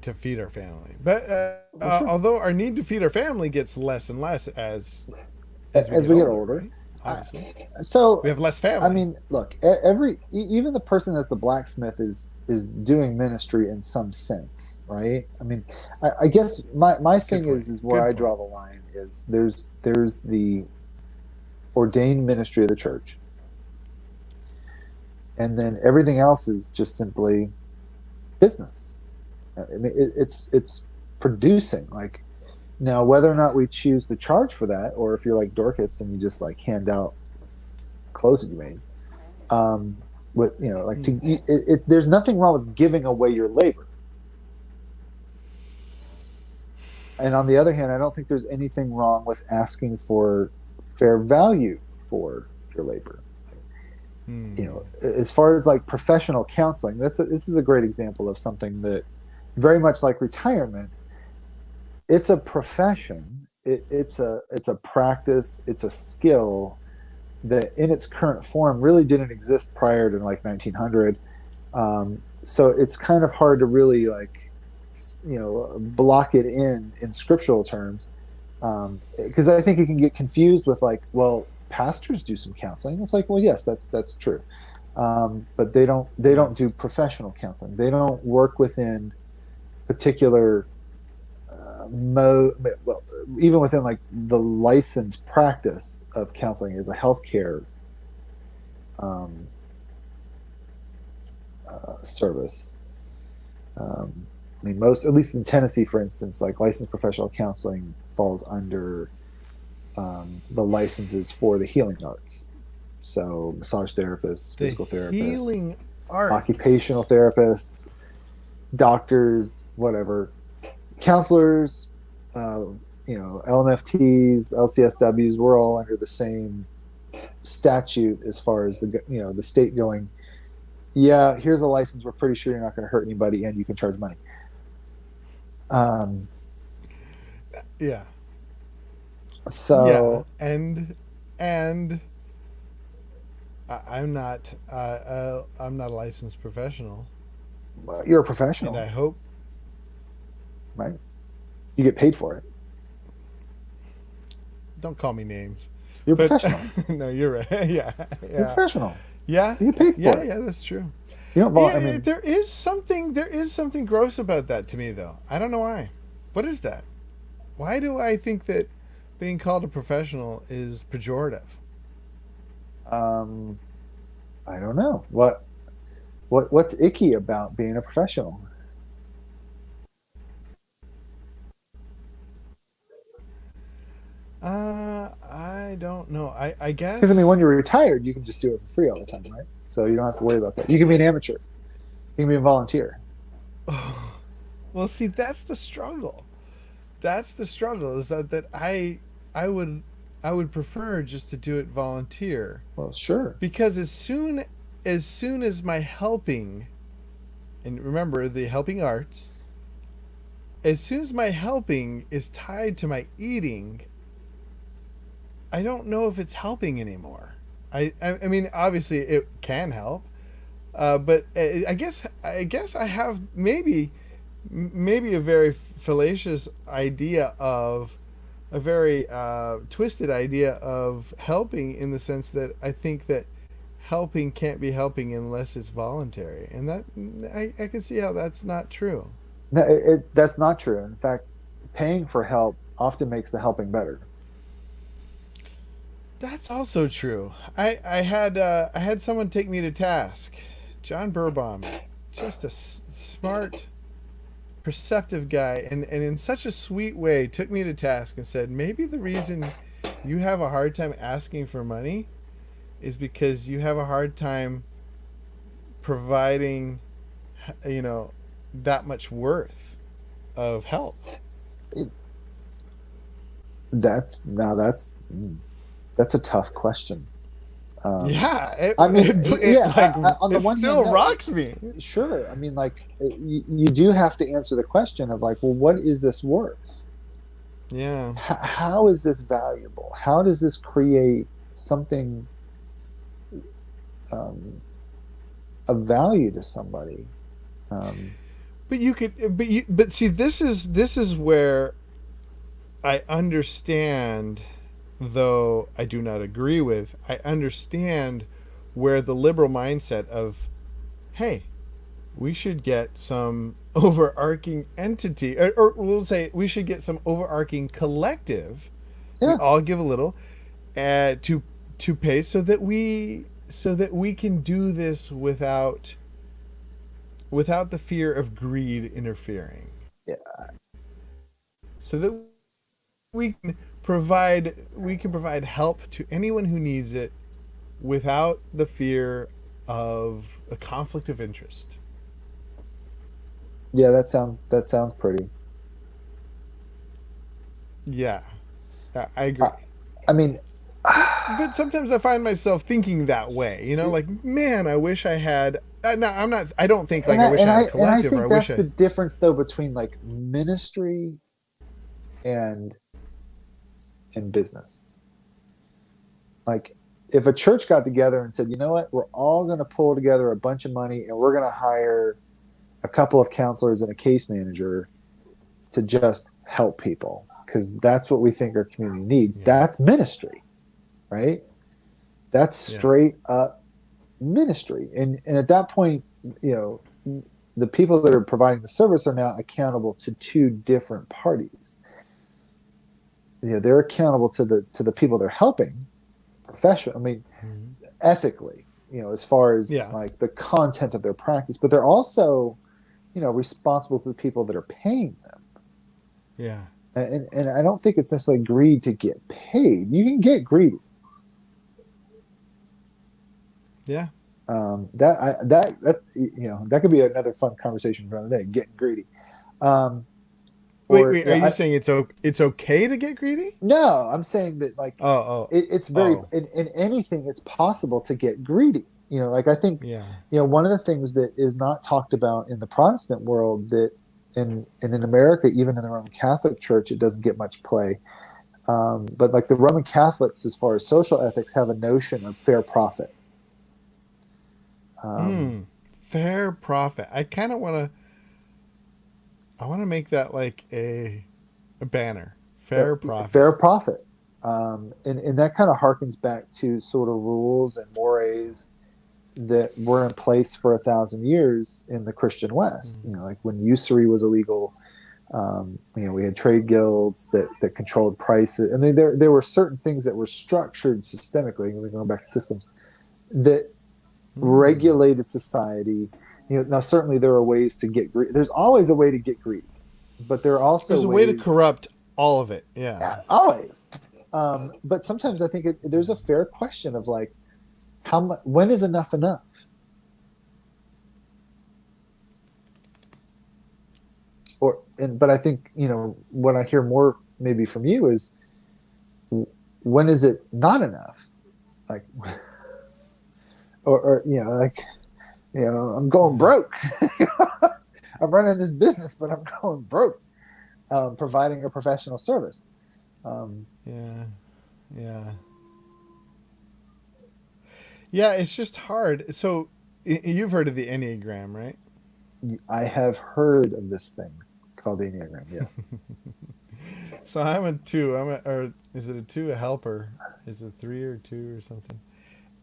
to feed our family. But Well, sure. although our need to feed our family gets less and less as we As get we get older, older. right? Obviously, So, we have less I family. mean, look, even the person that's the blacksmith is doing ministry in some sense, right? I mean, I guess my Good thing point. is where Good I point. draw the line is there's the ordained ministry of the church, and then everything else is just simply business. I mean, it's producing. Like, now, whether or not we choose to charge for that, or if you're like Dorcas and you just like hand out clothes that you made, with like there's nothing wrong with giving away your labor. And on the other hand, I don't think there's anything wrong with asking for fair value for your labor. Hmm. As far as like professional counseling, this is a great example of something that, very much like retirement, it's a profession. It's a practice. It's a skill that, in its current form, really didn't exist prior to like 1900. So it's kind of hard to really like block it in scriptural terms, because I think it can get confused with like, well, pastors do some counseling. It's like, well, yes, that's true, but they don't do professional counseling. They don't work within particular mode. Well, even within like the licensed practice of counseling as a healthcare um, service. I mean, most, at least in Tennessee, for instance, like licensed professional counseling falls under the licenses for the healing arts. So, massage therapists, The physical therapists, healing occupational arts. therapists, doctors, whatever, counselors, uh, LMFTs, LCSWs. We're all under the same statute as far as the state going. Yeah, here's a license. We're pretty sure you're not going to hurt anybody, and you can charge money. Um, Yeah. Yeah. so And I'm not a licensed professional, you're a and professional, I hope. right? You get paid for it. Don't call me names. You're a But professional. no, you're right. Yeah. You're a Yeah. professional. Yeah. You get paid for Yeah. it. Yeah. That's true. You don't. I Yeah. mean, There is something gross about that to me, though. I don't know why. What is that? Why do I think that being called a professional is pejorative? um, I don't know what's icky about being a professional. I don't know. I Because I mean, guess. when you're retired, you can just do it for free all the time, right? So you don't have to worry about that. You can be an amateur. You can be a volunteer. Well, see, that's the struggle. That's the struggle. Is that I would I would prefer just to do it volunteer, Well, sure. because as soon as my helping, and remember the helping arts, as soon as my helping is tied to my eating, I don't know if it's helping anymore. I mean, obviously it can help, but I guess I have maybe a very fallacious idea of a very twisted idea of helping, in the sense that I think that helping can't be helping unless it's voluntary, and that I can see how that's not true. No, that's not true. In fact, paying for help often makes the helping better. That's also true. I had someone take me to task, John Burbaum, just a smart, perceptive guy, and in such a sweet way took me to task and said, maybe the reason you have a hard time asking for money is because you have a hard time providing, you know, that much worth of help. It, that's now that's That's a tough question. Yeah, I mean, on the it one hand, still no, rocks me. sure. I mean, like you do have to answer the question of like, well, what is this worth? Yeah. How is this valuable? How does this create something um, of value to somebody? Um, But see, this is where I understand, though I do not agree with. I understand where the liberal mindset of, hey, we should get some overarching entity, or we'll say we should get some overarching collective. We yeah, all give a little, to pay so that we can do this without the fear of greed interfering, yeah, so that we can provide help to anyone who needs it without the fear of a conflict of interest. yeah. That sounds pretty. Yeah, I I, agree. I mean, But sometimes I find myself thinking that way. Like, man, I wish I had. No, I'm not. I don't think like and I I wish I and had I a and I collective, or I think wish that's the I. difference though between like ministry and business. Like if a church got together and said, you know what, we're all going to pull together a bunch of money and we're going to hire a couple of counselors and a case manager to just help people because that's what we think our community needs. Yeah, That's ministry, right? That's yeah, straight up ministry. And at that point, you know, the people that are providing the service are now accountable to two different parties. They're accountable to the people they're helping, professional. I mean, mhm. ethically, as far as Yeah, like the content of their practice, but they're also, responsible to the people that are paying them. yeah, And I don't think it's necessarily greed to get paid. You can get greedy. yeah. That could be another fun conversation for another day. Getting greedy, Wait, or wait. Are you saying it's okay to get greedy? no, I'm saying that like Oh, oh, it's very oh. in anything it's possible to get greedy. Like I think Yeah, one of the things that is not talked about in the Protestant world that and in America, even in the Roman Catholic Church, it doesn't get much play. But like the Roman Catholics, as far as social ethics, have a notion of fair profit. Um, fair profit. I want to make that like a banner. Fair profit. Fair profit. And that kind of harkens back to sort of rules and mores that were in place for 1,000 years in the Christian West. Mm. Like when usury was illegal, we had trade guilds that controlled prices. I mean, there were certain things that were structured systemically. We're going back to systems that Mm. regulated society. Now certainly there are ways to get greedy. There's always a way to get greedy, but there are also There's a way to ways. corrupt all of it. Yeah. Always. But sometimes I think there's a fair question of like, how much? When is enough enough? But I think what I hear more maybe from you is when is it not enough? Like, or like I'm going broke. I'm running this business, but I'm going broke. Providing a professional service. Yeah. Yeah. Yeah, it's just hard. So you've heard of the Enneagram, right? I have heard of this thing called the Enneagram. Yes. So I'm a two. Or is it a two? A helper? Is it three or two or something?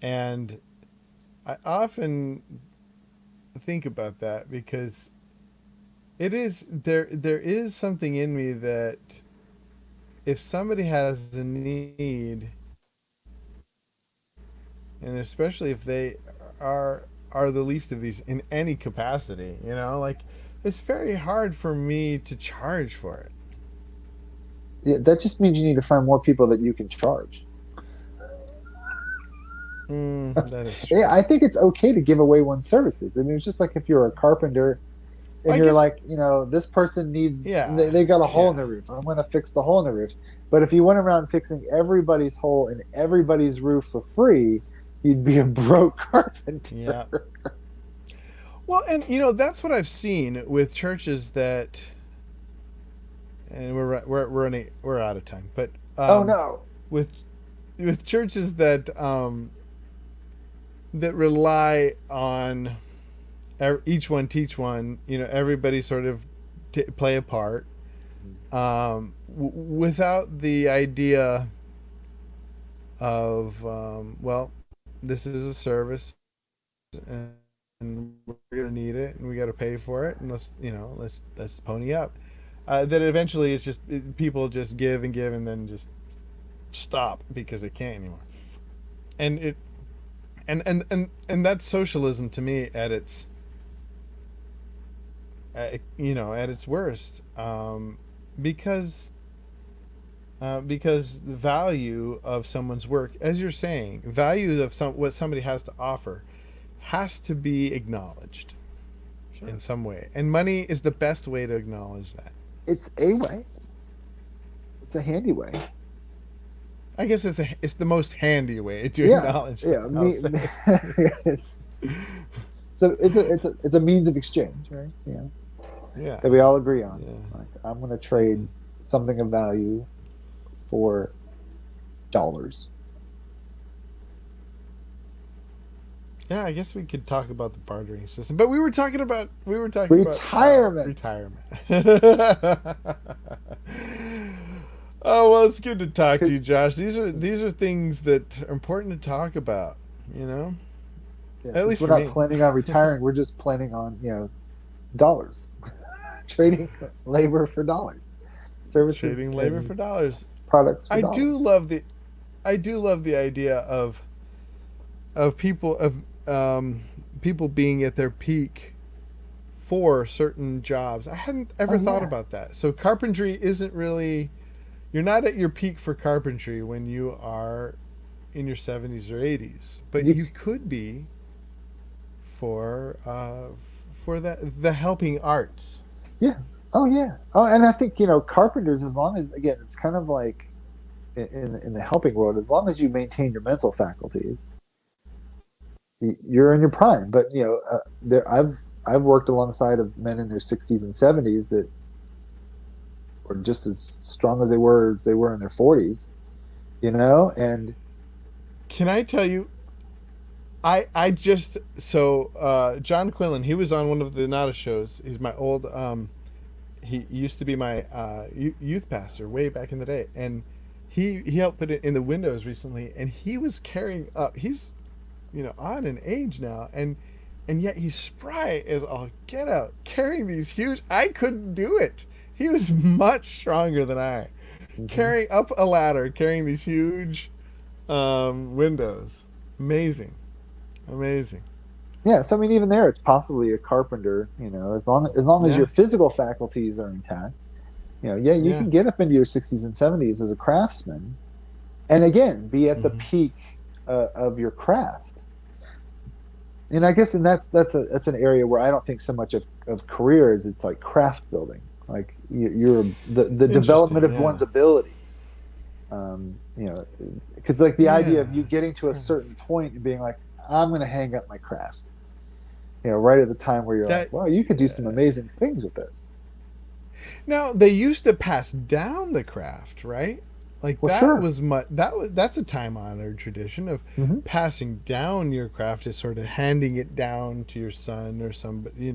And I often think about that because it is there. There is something in me that if somebody has a need, and especially if they are are the least of these in any capacity, like it's very hard for me to charge for it. Yeah, that just means you need to find more people that you can charge. That is Yeah, true. I think it's okay to give away one's services. I mean, it's just like if you're a carpenter, and I you're guess like, this person needs, yeah, they got a hole in yeah, the roof. I'm going to fix the hole in the roof. But if you went around fixing everybody's hole in everybody's roof for free, you'd be a broke carpenter. yeah. Well, and that's what I've seen with churches that, and we're out of time, but Oh no. with churches that rely on each one teach one. Everybody sort of play a part, without the idea of well, this is a service, and we're gonna need it, and we got to pay for it, and let's pony up. That eventually it's just people just give and give, and then just stop because they can't anymore. And it and that's socialism to me at its at its worst, because because the value of someone's work, as you're saying, value of what somebody has to offer, has to be acknowledged Sure. in some way, and money is the best way to acknowledge that. It's a way. It's a handy way. I guess it's the most handy way to Yeah. acknowledge Yeah. that. I'll say. It's, it's a means of exchange, right? Yeah. Yeah. That we all agree on. Yeah. Like, I'm going to trade something of value for dollars. Yeah, I guess we could talk about the bartering system, but we were talking about Retirement. retirement. Oh well, it's good to talk to you, Josh. These are things that are important to talk about. Yeah, At least we're for not me. planning on retiring. We're just planning on dollars, trading labor for dollars, services, Trading labor for dollars. products for I dollars. do love the idea of people being at their peak for certain jobs. I hadn't ever thought Yeah. about that. So carpentry isn't really, you're not at your peak for carpentry when you are in your 70s or 80s, but you could be for the helping arts. Yeah. Oh yeah. Oh, and I think carpenters, as long as, again, it's kind of like in the helping world, as long as you maintain your mental faculties, you're in your prime. But I've worked alongside of men in their 60s and 70s that were just as strong as they were in their 40s. And Can I tell you? I just John Quinlan. He was on one of the Nada shows. He's my old. He used to be my youth pastor way back in the day, and he helped put it in the windows recently. And he was carrying up. He's on an age now, and yet he's spry as all get out, carrying these huge. I couldn't do it. He was much stronger than I, carrying up a ladder, carrying these huge windows. Amazing. yeah, so I mean, even there, it's possibly a carpenter. As long as Yeah. your physical faculties are intact. You can get up into your 60s and 70s as a craftsman, and again, be at the peak of your craft. And I guess, that's an area where I don't think so much of career as it's like craft building, like you're the development of one's abilities. Because like the idea of you getting to a certain point and being like, I'm going to hang up my craft. Right at the time where you're like, well, you could do some amazing things with this. Now they used to pass down the craft, right? Like that's a time honored tradition of passing down your craft, is sort of handing it down to your son or somebody,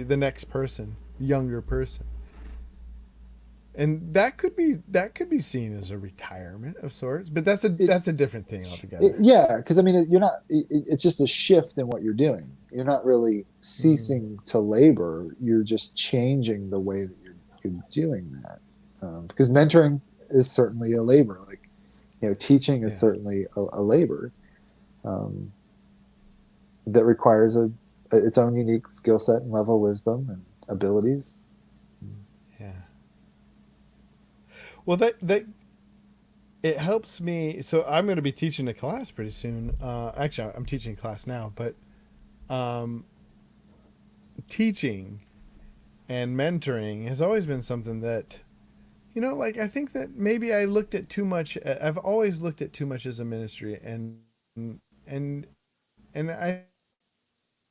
the next person, younger person. And that could be seen as a retirement of sorts, but that's a different thing altogether. Because I mean, you're not. It's just a shift in what you're doing. You're not really ceasing to labor. You're just changing the way that you're doing that. Because mentoring is certainly a labor. Like, teaching is certainly a labor that requires its own unique skill set and level of wisdom and abilities. Yeah. Well, that it helps me. So I'm going to be teaching a class pretty soon. Actually, I'm teaching a class now, but teaching and mentoring has always been something that, like I think that maybe I looked at too much. I've always looked at too much as a ministry, and I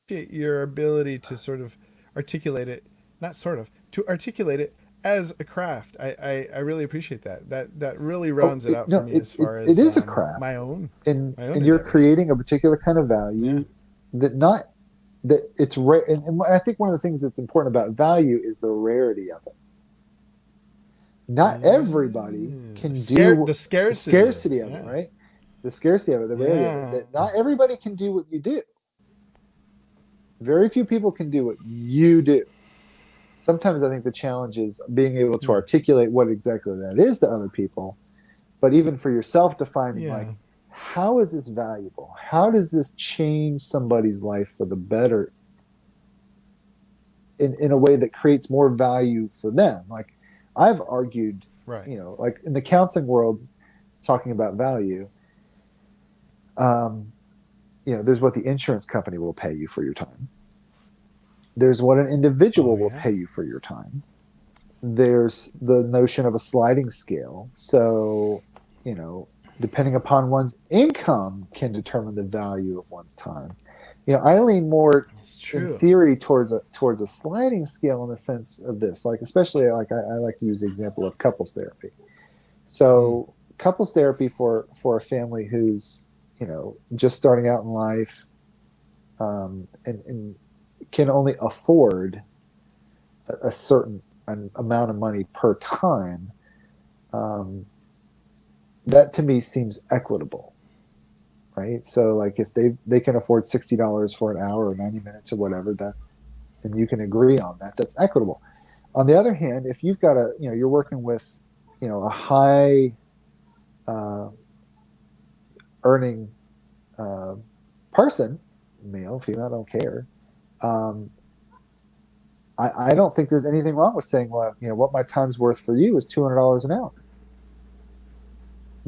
appreciate your ability to sort of articulate it, not sort of, to articulate it as a craft. I really appreciate that. That really rounds it out for me as far as it is a craft. my own and you're endeavors. creating a particular kind of value that it's rare. And I think one of the things that's important about value is the rarity of it. Not everybody can do the scarcity of it, right? The scarcity of it, the rarity of it. That not everybody can do what you do. Very few people can do what you do. Sometimes I think the challenge is being able to articulate what exactly that is to other people, but even for yourself, defining like, how is this valuable? How does this change somebody's life for the better in a way that creates more value for them? Like I've argued, right, like in the counseling world, talking about value, there's what the insurance company will pay you for your time. There's what an individual will pay you for your time. There's the notion of a sliding scale. So, depending upon one's income can determine the value of one's time. I lean more in theory towards a sliding scale in the sense of this, like especially like I like to use the example of couples therapy. So couples therapy for a family who's just starting out in life, and can only afford a certain amount of money per time. That to me seems equitable, right? So like if they can afford $60 for an hour or 90 minutes or whatever, that, and you can agree on that, that's equitable. On the other hand, if you've got you're working with, a high earning person, male, female, I don't care. I don't think there's anything wrong with saying, well, what my time's worth for you is $200 an hour.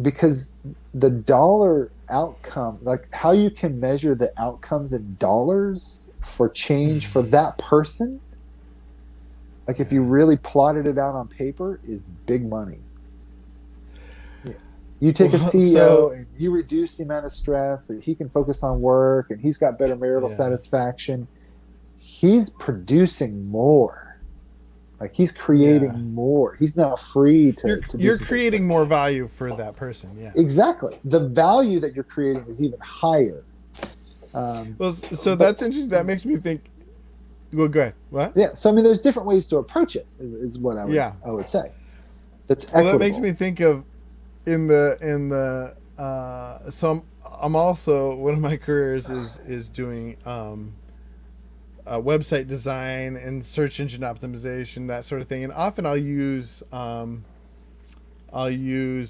Because the dollar outcome, like how you can measure the outcomes in dollars for change for that person, like if you really plotted it out on paper, is big money. You take a CEO and you reduce the amount of stress that he can focus on work, and he's got better marital satisfaction. He's producing more. Like he's creating more. He's now free to you're creating more value for that person. Yeah, exactly. The value that you're creating is even higher. That's interesting. That makes me think. Well, go ahead. What? Yeah. So I mean, there's different ways to approach it. Is what I would say. That's equitable. Well, that makes me think of so I'm also, one of my careers is doing website design and search engine optimization, that sort of thing, and often I'll use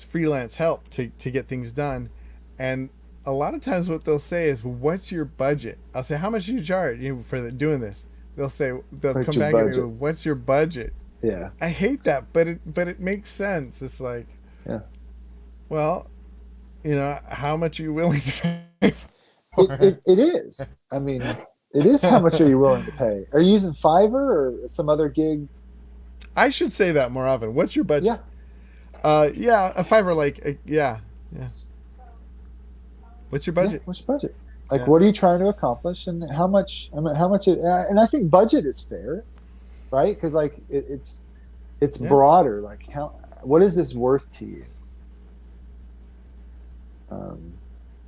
freelance help to get things done, and a lot of times what they'll say is, what's your budget? I'll say, how much do you charge for doing this? They'll come back and go, what's your budget? Yeah, I hate that, but it makes sense. It's like, well, how much are you willing to pay for? It is. I mean, it is how much are you willing to pay? Are you using Fiverr or some other gig? I should say that more often. What's your budget? Yeah. A Fiverr, yeah. What's your budget? What's your budget? Like, what are you trying to accomplish, and how much? And I think budget is fair, right? Because like it's broader. Like, what is this worth to you?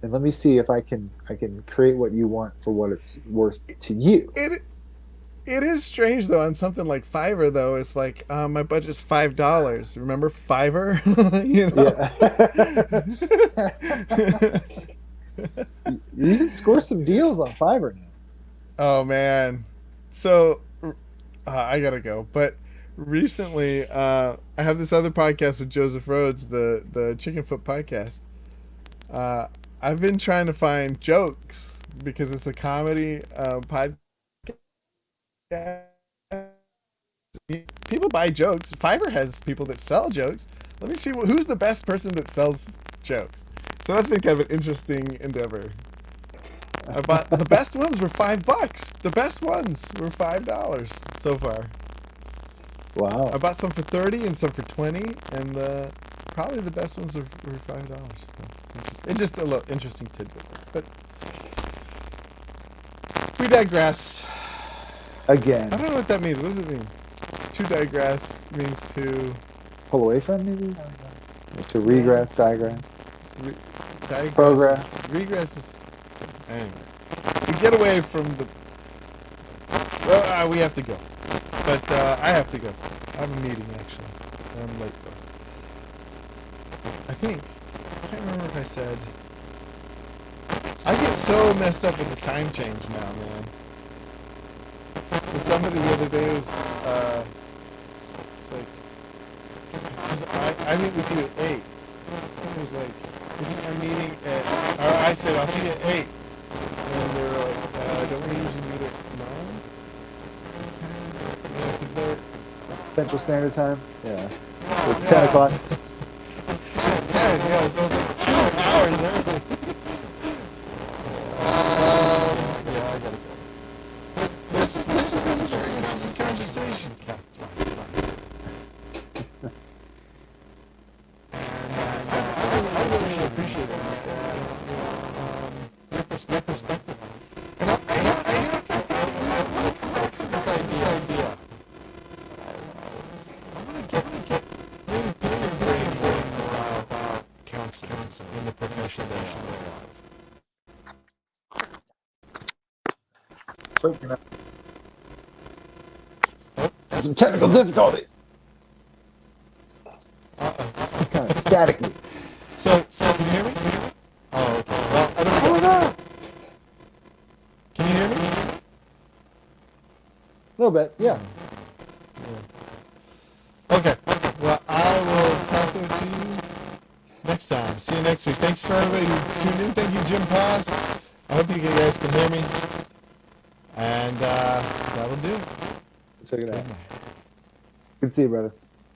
And let me see if I can create what you want for what it's worth to you. It is strange though, on something like Fiverr though. It's like, my budget's $5. Remember Fiverr? You can score some deals on Fiverr now. Oh man, so I gotta go. But recently, I have this other podcast with Joseph Rhodes, the Chicken Foot podcast. I've been trying to find jokes because it's a comedy podcast. People buy jokes. Fiverr has people that sell jokes. Let me see who's the best person that sells jokes. So that's been kind of an interesting endeavor. I bought the best ones were $5. The best ones were $5 so far. Wow. I bought some for 30 and some for 20, and probably the best ones were $5. It's just a little interesting tidbit, but we digress. Again. I don't know what that means. What does it mean? To digress means to Pull away from, maybe? I don't know. To regress, digress. digress. Progress. Regress is anyway. We get away from the. Well, we have to go, but I have to go. I have a meeting actually. I'm late for. I think. I can't remember if I said. I get so messed up with the time change now, man. And somebody the other day was, it's like, 'cause I meet with you at 8. Somebody was like, our meeting at, or I said, I'll see you at 8. And they were like, don't we usually meet at 9? Yeah, because they're, Central Standard Time? Yeah. It's 10 o'clock. 10, yeah, so it's like 2 hours early. Yeah, I gotta go. This has been an interesting conversation, Captain. I really appreciate it. Your perspective. And I like this idea. I want to get maybe put your brain more about counseling in the profession that I Breaking up. Had some technical difficulties. Kind of staticky. So can you hear me? Oh, okay. Well, I don't know. Can you hear me? A little bit, yeah. Okay. Well, I will talk to you next time. See you next week. Thanks for everybody who tuned in. Thank you, Jim Paz. I hope you guys can hear me. And that'll do it. Check it out. Good to see you, brother.